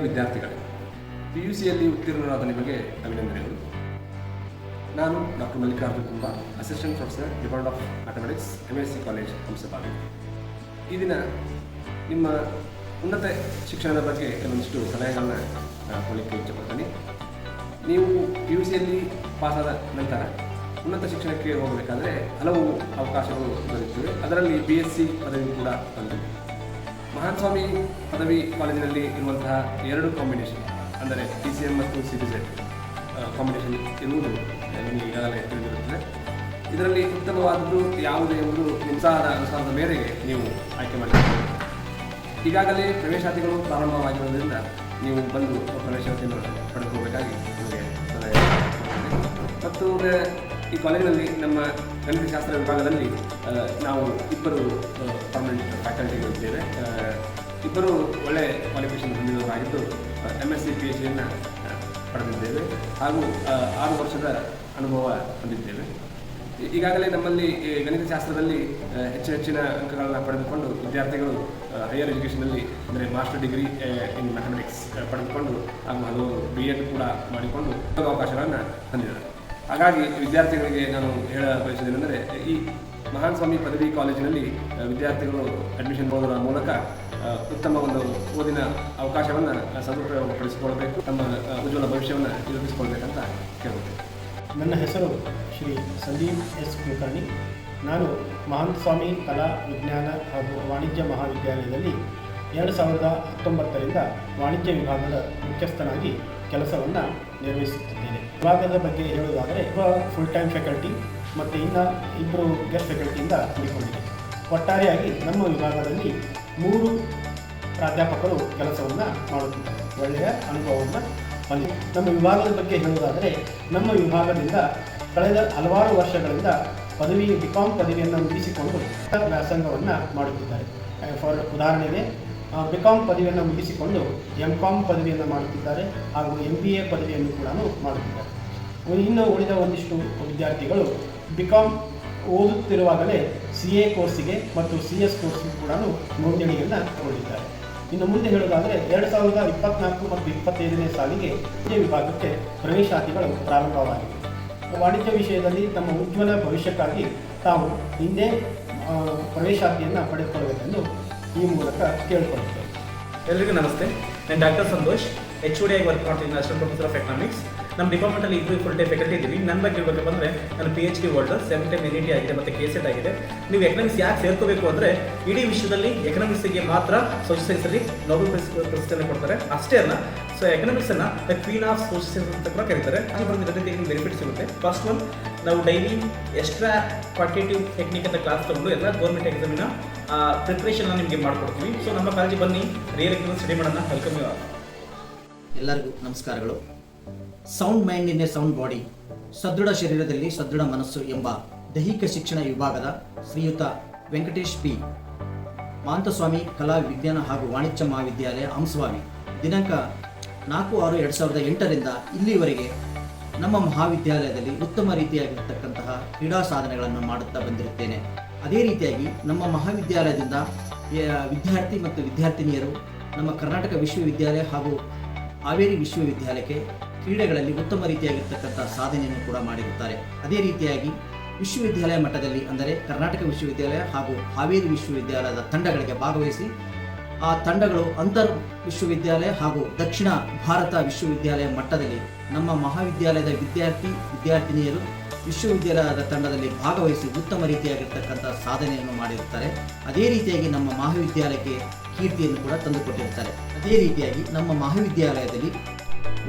ವಿದ್ಯಾರ್ಥಿಗಳೇ, PUCಯಲ್ಲಿ ಉತ್ತೀರ್ಣರಾದ ನಿಮಗೆ ಅಭಿನಂದನೆಗಳು. ನಾನು doctor Mallikarjun Kumbar, assistant professor, department of mathematics, MSc college Hamsapadi. ಈ ದಿನ ನಿಮ್ಮ ಉನ್ನತ ಶಿಕ್ಷಣದ ಬಗ್ಗೆ ಕೆಲವೊಂದಿಷ್ಟು ಸಲಹೆಗಳನ್ನ ಕೊಡಲಿಕ್ಕೆ ಇಚ್ಛೆಪಡ್ತೀನಿ. ನೀವು PUCಯಲ್ಲಿ ಪಾಸಾದ ನಂತರ ಉನ್ನತ ಶಿಕ್ಷಣಕ್ಕೆ ಹೋಗಬೇಕಾದ್ರೆ ಹಲವು ಅವಕಾಶಗಳು ದೊರೆಯುತ್ತವೆ. ಅದರಲ್ಲಿ BSc ಪದವಿ ಕೂಡ ಒಂದು. ಮಹಾನ್ ಸ್ವಾಮಿ ಪದವಿ ಕಾಲೇಜಿನಲ್ಲಿ ಇರುವಂತಹ 2 ಕಾಂಬಿನೇಷನ್ ಅಂದರೆ PCM ಮತ್ತು CBZ ಕಾಂಬಿನೇಷನ್ ಇರುವುದು ನಿಮಗೆ ಈಗಾಗಲೇ ತಿಳಿದಿರುತ್ತದೆ. ಇದರಲ್ಲಿ ಉತ್ತಮವಾದದ್ದು ಯಾವುದು ಎಂಬುದು ನಿಮ್ಸಾದ ಅನುಸಾರದ ಮೇರೆಗೆ ನೀವು ಆಯ್ಕೆ ಮಾಡಿಕೊಳ್ಳಬಹುದು. ಈಗಾಗಲೇ ಪ್ರವೇಶಾತಿಗಳು ಪ್ರಾರಂಭವಾಗಿರುವುದರಿಂದ ನೀವು ಬಂದು ಪ್ರವೇಶಾತಿಯನ್ನು ಪಡೆದುಕೋಬೇಕಾಗಿ ನಿಮಗೆ ಸಲಹೆ ಮತ್ತು ಈ ಕಾಲೇಜಿನಲ್ಲಿ ನಮ್ಮ ಗಣಿತಶಾಸ್ತ್ರ ವಿಭಾಗದಲ್ಲಿ ನಾವು 2 ಪರ್ಮನೆಂಟ್ ಫ್ಯಾಕಲ್ಟಿಗಳಿದ್ದೇವೆ. ಇಬ್ಬರು ಒಳ್ಳೆ ಕ್ವಾಲಿಫಿಕೇಷನ್ ಹೊಂದಿದವರಾಗಿದ್ದು MSc PhD ಪಡೆದಿದ್ದೇವೆ ಹಾಗೂ 6 ವರ್ಷದ ಅನುಭವ ಹೊಂದಿದ್ದೇವೆ. ಈಗಾಗಲೇ ನಮ್ಮಲ್ಲಿ ಗಣಿತಶಾಸ್ತ್ರದಲ್ಲಿ ಹೆಚ್ಚಿನ ಅಂಕಗಳನ್ನು ಪಡೆದುಕೊಂಡು ವಿದ್ಯಾರ್ಥಿಗಳು ಹೈಯರ್ ಎಜುಕೇಷನಲ್ಲಿ ಅಂದರೆ ಮಾಸ್ಟರ್ ಡಿಗ್ರಿ ಇನ್ ಮ್ಯಾಥಮೆಟಿಕ್ಸ್ ಪಡೆದುಕೊಂಡು ಹಾಗೂ ಹಲವರು B.Ed ಕೂಡ ಮಾಡಿಕೊಂಡು ಅವಕಾಶಗಳನ್ನು ಹೊಂದಿದ್ದಾರೆ. ಹಾಗಾಗಿ ವಿದ್ಯಾರ್ಥಿಗಳಿಗೆ ನಾನು ಹೇಳ ಬಯಸುವುದೇನೆಂದರೆ ಈ ಮಹಾನ್ ಸ್ವಾಮಿ ಪದವಿ ಕಾಲೇಜಿನಲ್ಲಿ ವಿದ್ಯಾರ್ಥಿಗಳು ಅಡ್ಮಿಷನ್ ಮಾಡೋದರ ಮೂಲಕ ಉತ್ತಮ ಒಂದು ಓದಿನ ಅವಕಾಶವನ್ನು ಸದುಪಯೋಗಪಡಿಸಿಕೊಳ್ಬೇಕು, ತಮ್ಮ ಉಜ್ವಲ ಭವಿಷ್ಯವನ್ನು ನಿರೂಪಿಸಿಕೊಳ್ಬೇಕಂತ ಕೇಳ್ತೇನೆ. ನನ್ನ ಹೆಸರು ಶ್ರೀ ಸಂದೀಪ್ ಎಸ್ ಕುಲಕರ್ಣಿ. ನಾನು ಮಹಾನ್ ಸ್ವಾಮಿ ಕಲಾ ವಿಜ್ಞಾನ ಹಾಗೂ ವಾಣಿಜ್ಯ ಮಹಾವಿದ್ಯಾಲಯದಲ್ಲಿ 2019ರಿಂದ ವಾಣಿಜ್ಯ ವಿಭಾಗದ ಮುಖ್ಯಸ್ಥನಾಗಿ ಕೆಲಸವನ್ನು ನಿರ್ವಹಿಸುತ್ತಿದ್ದೇನೆ. ವಿಭಾಗದ ಬಗ್ಗೆ ಹೇಳುವುದಾದರೆ ಫುಲ್ ಟೈಮ್ ಫ್ಯಾಕಲ್ಟಿ ಮತ್ತು ಇನ್ನು ಇಬ್ಬರು ಗೆಸ್ಟ್ ಫ್ಯಾಕಲ್ಟಿಯಿಂದ ಕೂಡಿಕೊಂಡಿದೆ. ಒಟ್ಟಾರೆಯಾಗಿ ನಮ್ಮ ವಿಭಾಗದಲ್ಲಿ 3 ಪ್ರಾಧ್ಯಾಪಕರು ಕೆಲಸವನ್ನು ಮಾಡುತ್ತಿದ್ದಾರೆ. ಒಳ್ಳೆಯ ಅನುಭವವನ್ನು ಹೊಂದಿದೆ. ನಮ್ಮ ವಿಭಾಗದ ಬಗ್ಗೆ ಹೇಳುವುದಾದರೆ ನಮ್ಮ ವಿಭಾಗದಿಂದ ಕಳೆದ ಹಲವಾರು ವರ್ಷಗಳಿಂದ BCom ಪದವಿಯನ್ನು ಮುಗಿಸಿಕೊಂಡು ವ್ಯಾಸಂಗವನ್ನು ಮಾಡುತ್ತಿದ್ದಾರೆ. ಉದಾಹರಣೆಗೆ BCom ಪದವಿಯನ್ನು ಮುಗಿಸಿಕೊಂಡು MCom ಪದವಿಯನ್ನು ಮಾಡುತ್ತಿದ್ದಾರೆ ಹಾಗೂ MBA ಪದವಿಯನ್ನು ಕೂಡ ಮಾಡುತ್ತಿದ್ದಾರೆ. ಇನ್ನು ಉಳಿದ ಒಂದಿಷ್ಟು ವಿದ್ಯಾರ್ಥಿಗಳು BCom ಓದುತ್ತಿರುವಾಗಲೇ CA ಕೋರ್ಸಿಗೆ ಮತ್ತು CS ಕೋರ್ಸ್ಗೆ ಕೂಡ ನೋಂದಣಿಯನ್ನು ತಗೊಂಡಿದ್ದಾರೆ. ಇನ್ನು ಮುಂದೆ ಹೇಳುವುದಾದರೆ 2024 ಮತ್ತು 25ನೇ ಸಾಲಿಗೆ ವಿಭಾಗಕ್ಕೆ ಪ್ರವೇಶಾತಿಗಳು ಪ್ರಾರಂಭವಾಗಿವೆ. ವಾಣಿಜ್ಯ ವಿಷಯದಲ್ಲಿ ತಮ್ಮ ಉಜ್ವಲ ಭವಿಷ್ಯಕ್ಕಾಗಿ ತಾವು ಹಿಂದೆ ಪ್ರವೇಶಾತಿಯನ್ನು ಪಡೆದುಕೊಳ್ಳಬೇಕೆಂದು ಈ ಮೂಲಕ ಕೇಳಿಕೊಳ್ಳುತ್ತೇವೆ. ಎಲ್ಲರಿಗೂ ನಮಸ್ತೆ. ನಾನು ಡಾಕ್ಟರ್ ಸಂತೋಷ್, HOD ಆಗಿ ವರ್ಕ್ ಮಾಡ್ತೀನಿ, ಅಸಿಸ್ಟೆಂಟ್ ಪ್ರೊಫೆಸರ್ ಆಫ್ ಎಕನಾಮಿಕ್ಸ್. ನಮ್ಮ ಡಿಪಾರ್ಟ್ಮೆಂಟಲ್ಲಿ ಇಬ್ಬರು ಫುಲ್ ಟೈಮ್ ಫ್ಯಾಕಲ್ಟಿ ಇದ್ದೀವಿ. ನನ್ನ ಬಗ್ಗೆ ಹೇಳ್ಬೇಕಪ್ಪ ಅಂದರೆ ನಾನು PhD ಹೋಲ್ಡರ್, 7 ಟೈಮ್ NET ಆಗಿದೆ ಮತ್ತು KSET ಆಗಿದೆ. ನೀವು ಎಕನಾಮಿಕ್ಸ್ ಯಾಕೆ ಸೇರ್ಕೋಬೇಕು ಅಂದರೆ ಇಡೀ ವಿಶ್ವದಲ್ಲಿ ಎಕನಾಮಿಕ್ಸ್ಗೆ ಮಾತ್ರ ಸೋಷಿಯಲ್ ಸೈನ್ಸಲ್ಲಿ ನೋಬೆಲ್ ಪ್ರಶಸ್ತಿಯನ್ನು ಕೊಡ್ತಾರೆ. ಅಷ್ಟೇ ಅಲ್ಲ, ಸೊ ಎಕನಾಮಿಕ್ಸನ್ನು the queen of social science ಅಂತ ಕೂಡ ಕರೀತಾರೆ. ಅದು ಬಂದು ಜೊತೆಗೆ ಬೆನಿಫಿಟ್ ಸಿಗುತ್ತೆ. ಫಸ್ಟ್ ಒನ್, ನಾವು ಡೈಲಿ ಎಕ್ಸ್ಟ್ರಾ ಕ್ವಾಂಟಿಟೇಟಿವ್ ಟೆಕ್ನಿಕ್ ಅಂತ ಕ್ಲಾಸ್ ತಗೊಂಡು ಎಲ್ಲ ಗೌರ್ಮೆಂಟ್ ಎಕ್ಸಾಮಿನ ಪ್ರಿಪ್ರೇಷನ್ನ ನಿಮಗೆ ಮಾಡಿಕೊಡ್ತೀವಿ. ಸೊ ನಮ್ಮ ಕಾಲೇಜಿಗೆ ಬನ್ನಿ, ರಿಯಲ್ ಎಕನಾಮಿಕ್ಸ್ ಸ್ಟಡಿ ಮಾಡೋಣ. ವೆಲ್ಕಮ್. ಎಲ್ಲರಿಗೂ ನಮಸ್ಕಾರಗಳು. Sound mind in a sound body, ಸದೃಢ ಶರೀರದಲ್ಲಿ ಸದೃಢ ಮನಸ್ಸು ಎಂಬ ದೈಹಿಕ ಶಿಕ್ಷಣ ವಿಭಾಗದ ಶ್ರೀಯುತ ವೆಂಕಟೇಶ್ ಪಿ, ಮಾಂತಸ್ವಾಮಿ ಕಲಾ ವಿಜ್ಞಾನ ಹಾಗೂ ವಾಣಿಜ್ಯ ಮಹಾವಿದ್ಯಾಲಯ ಹಂಸವಾವಿ, ದಿನಾಂಕ 4/6/2008ರಿಂದ ಇಲ್ಲಿವರೆಗೆ ನಮ್ಮ ಮಹಾವಿದ್ಯಾಲಯದಲ್ಲಿ ಉತ್ತಮ ರೀತಿಯಾಗಿರ್ತಕ್ಕಂತಹ ಕ್ರೀಡಾ ಸಾಧನೆಗಳನ್ನು ಮಾಡುತ್ತಾ ಬಂದಿರುತ್ತೇನೆ. ಅದೇ ರೀತಿಯಾಗಿ ನಮ್ಮ ಮಹಾವಿದ್ಯಾಲಯದಿಂದ ವಿದ್ಯಾರ್ಥಿ ಮತ್ತು ವಿದ್ಯಾರ್ಥಿನಿಯರು ನಮ್ಮ ಕರ್ನಾಟಕ ವಿಶ್ವವಿದ್ಯಾಲಯ ಹಾಗೂ ಹಾವೇರಿ ವಿಶ್ವವಿದ್ಯಾಲಯಕ್ಕೆ ಕ್ರೀಡೆಗಳಲ್ಲಿ ಉತ್ತಮ ರೀತಿಯಾಗಿರ್ತಕ್ಕಂಥ ಸಾಧನೆಯನ್ನು ಕೂಡ ಮಾಡಿರುತ್ತಾರೆ. ಅದೇ ರೀತಿಯಾಗಿ ವಿಶ್ವವಿದ್ಯಾಲಯ ಮಟ್ಟದಲ್ಲಿ ಅಂದರೆ ಕರ್ನಾಟಕ ವಿಶ್ವವಿದ್ಯಾಲಯ ಹಾಗೂ ಹಾವೇರಿ ವಿಶ್ವವಿದ್ಯಾಲಯದ ತಂಡಗಳಿಗೆ ಭಾಗವಹಿಸಿ ಆ ತಂಡಗಳು ಅಂತರ್ ವಿಶ್ವವಿದ್ಯಾಲಯ ಹಾಗೂ ದಕ್ಷಿಣ ಭಾರತ ವಿಶ್ವವಿದ್ಯಾಲಯ ಮಟ್ಟದಲ್ಲಿ ನಮ್ಮ ಮಹಾವಿದ್ಯಾಲಯದ ವಿದ್ಯಾರ್ಥಿನಿಯರು ವಿಶ್ವವಿದ್ಯಾಲಯದ ತಂಡದಲ್ಲಿ ಭಾಗವಹಿಸಿ ಉತ್ತಮ ರೀತಿಯಾಗಿರ್ತಕ್ಕಂಥ ಸಾಧನೆಯನ್ನು ಮಾಡಿರುತ್ತಾರೆ. ಅದೇ ರೀತಿಯಾಗಿ ನಮ್ಮ ಮಹಾವಿದ್ಯಾಲಯಕ್ಕೆ ಕೀರ್ತಿಯನ್ನು ಕೂಡ ತಂದುಕೊಟ್ಟಿರುತ್ತಾರೆ. ಅದೇ ರೀತಿಯಾಗಿ ನಮ್ಮ ಮಹಾವಿದ್ಯಾಲಯದಲ್ಲಿ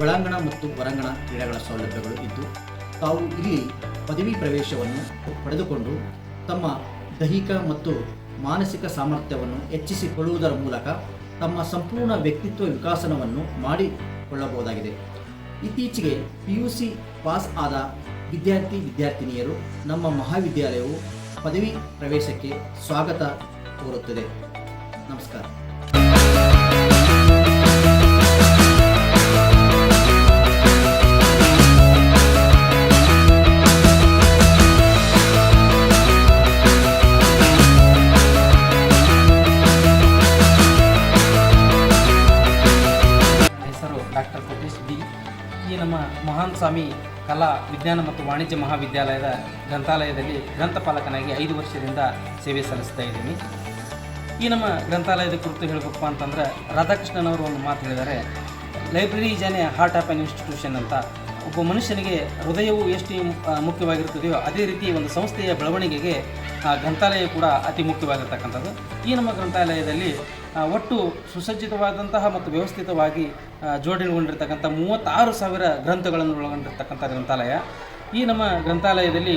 ಒಳಾಂಗಣ ಮತ್ತು ಹೊರಾಂಗಣ ಕ್ರೀಡೆಗಳ ಸೌಲಭ್ಯಗಳು ಇದ್ದು ತಾವು ಇಲ್ಲಿ ಪದವಿ ಪ್ರವೇಶವನ್ನು ಪಡೆದುಕೊಂಡು ತಮ್ಮ ದೈಹಿಕ ಮತ್ತು ಮಾನಸಿಕ ಸಾಮರ್ಥ್ಯವನ್ನು ಹೆಚ್ಚಿಸಿಕೊಳ್ಳುವುದರ ಮೂಲಕ ತಮ್ಮ ಸಂಪೂರ್ಣ ವ್ಯಕ್ತಿತ್ವ ವಿಕಾಸನವನ್ನು ಮಾಡಿಕೊಳ್ಳಬಹುದಾಗಿದೆ. ಇತ್ತೀಚೆಗೆ PUC ಪಾಸ್ ಆದ ವಿದ್ಯಾರ್ಥಿನಿಯರು ನಮ್ಮ ಮಹಾವಿದ್ಯಾಲಯವು ಪದವಿ ಪ್ರವೇಶಕ್ಕೆ ಸ್ವಾಗತ ಕೋರುತ್ತದೆ. ನಮಸ್ಕಾರ. Doctor Kotesh B. ಈ ನಮ್ಮ ಮಹಾನ್ ಸ್ವಾಮಿ ಕಲಾ ವಿಜ್ಞಾನ ಮತ್ತು ವಾಣಿಜ್ಯ ಮಹಾವಿದ್ಯಾಲಯದ ಗ್ರಂಥಾಲಯದಲ್ಲಿ ಗ್ರಂಥಪಾಲಕನಾಗಿ 5 ವರ್ಷದಿಂದ ಸೇವೆ ಸಲ್ಲಿಸ್ತಾ ಇದ್ದೀನಿ. ಈ ನಮ್ಮ ಗ್ರಂಥಾಲಯದ ಕುರಿತು ಹೇಳಬೇಕಪ್ಪ ಅಂತಂದರೆ ರಾಧಾಕೃಷ್ಣನ್ ಅವರು ಒಂದು ಮಾತು ಹೇಳಿದ್ದಾರೆ, library is A heart of on institution ಅಂತ. ಒಬ್ಬ ಮನುಷ್ಯನಿಗೆ ಹೃದಯವು ಎಷ್ಟು ಮುಖ್ಯವಾಗಿರುತ್ತದೆಯೋ ಅದೇ ರೀತಿ ಒಂದು ಸಂಸ್ಥೆಯ ಬೆಳವಣಿಗೆಗೆ ಗ್ರಂಥಾಲಯ ಕೂಡ ಅತಿ ಮುಖ್ಯವಾಗಿರ್ತಕ್ಕಂಥದ್ದು. ಈ ನಮ್ಮ ಗ್ರಂಥಾಲಯದಲ್ಲಿ ಒಟ್ಟು ಸುಸಜ್ಜಿತವಾದಂತಹ ಮತ್ತು ವ್ಯವಸ್ಥಿತವಾಗಿ ಜೋಡಣೆಗೊಂಡಿರ್ತಕ್ಕಂಥ 36,000 ಗ್ರಂಥಗಳನ್ನು ಒಳಗೊಂಡಿರ್ತಕ್ಕಂಥ ಗ್ರಂಥಾಲಯ. ಈ ನಮ್ಮ ಗ್ರಂಥಾಲಯದಲ್ಲಿ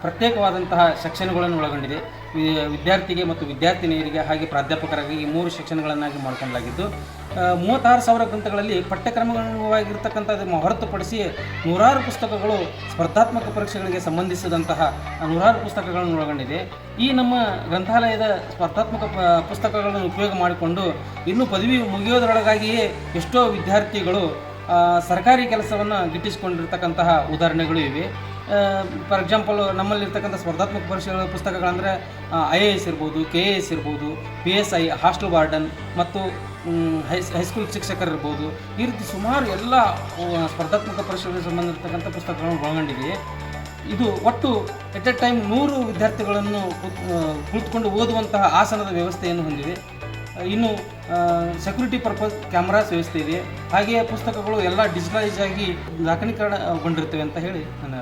ಪ್ರತ್ಯೇಕವಾದಂತಹ ಸೆಕ್ಷನ್ಗಳನ್ನು ಒಳಗೊಂಡಿದೆ. ವಿದ್ಯಾರ್ಥಿಗೆ ಮತ್ತು ವಿದ್ಯಾರ್ಥಿನಿಯರಿಗೆ ಹಾಗೆ ಪ್ರಾಧ್ಯಾಪಕರಾಗಿ ಈ 3 ಸೆಕ್ಷನ್ಗಳನ್ನಾಗಿ ಮಾಡಿಕೊಳ್ಳಲಾಗಿದ್ದು 36,000 ಗ್ರಂಥಗಳಲ್ಲಿ ಪಠ್ಯಕ್ರಮವಾಗಿರ್ತಕ್ಕಂಥದ್ದು ಹೊರತುಪಡಿಸಿ ನೂರಾರು ಪುಸ್ತಕಗಳು ಸ್ಪರ್ಧಾತ್ಮಕ ಪರೀಕ್ಷೆಗಳಿಗೆ ಸಂಬಂಧಿಸಿದಂತಹ ನೂರಾರು ಪುಸ್ತಕಗಳನ್ನು ಒಳಗೊಂಡಿದೆ. ಈ ನಮ್ಮ ಗ್ರಂಥಾಲಯದ ಸ್ಪರ್ಧಾತ್ಮಕ ಪುಸ್ತಕಗಳನ್ನು ಉಪಯೋಗ ಮಾಡಿಕೊಂಡು ಇನ್ನೂ ಪದವಿ ಮುಗಿಯೋದರೊಳಗಾಗಿಯೇ ಎಷ್ಟೋ ವಿದ್ಯಾರ್ಥಿಗಳು ಸರ್ಕಾರಿ ಕೆಲಸವನ್ನು ಗಿಟ್ಟಿಸಿಕೊಂಡಿರ್ತಕ್ಕಂತಹ ಉದಾಹರಣೆಗಳು ಇವೆ. ಫಾರ್ ಎಕ್ಸಾಂಪಲ್, ನಮ್ಮಲ್ಲಿರ್ತಕ್ಕಂಥ ಸ್ಪರ್ಧಾತ್ಮಕ ಪರೀಕ್ಷೆಗಳ ಪುಸ್ತಕಗಳಂದರೆ IAS ಇರ್ಬೋದು, KAS ಇರ್ಬೋದು, PSI, ಹಾಸ್ಟೆಲ್ ವಾರ್ಡನ್ ಮತ್ತು ಹೈಸ್ಕೂಲ್ ಶಿಕ್ಷಕರಿರ್ಬೋದು. ಈ ರೀತಿ ಸುಮಾರು ಎಲ್ಲ ಸ್ಪರ್ಧಾತ್ಮಕ ಪರೀಕ್ಷೆಗಳಿಗೆ ಸಂಬಂಧಿರ್ತಕ್ಕಂಥ ಪುಸ್ತಕಗಳನ್ನು ಒಳಗೊಂಡಿದೆ. ಇದು ಒಟ್ಟು ಎಟ್ ಎ ಟೈಮ್ 100 ವಿದ್ಯಾರ್ಥಿಗಳನ್ನು ಕುಳಿತುಕೊಂಡು ಓದುವಂತಹ ಆಸನದ ವ್ಯವಸ್ಥೆಯನ್ನು ಹೊಂದಿದೆ. ಇನ್ನು ಸೆಕ್ಯೂರಿಟಿ ಪರ್ಪಸ್ ಕ್ಯಾಮ್ರಾಸ್ ವ್ಯವಸ್ಥೆ ಇದೆ. ಹಾಗೆಯೇ ಪುಸ್ತಕಗಳು ಎಲ್ಲ ಡಿಜಿಟಲೈಸ್ ಆಗಿ ದಾಖಲೀಕರಣಗೊಂಡಿರ್ತವೆ ಅಂತ ಹೇಳಿ ನನ್ನ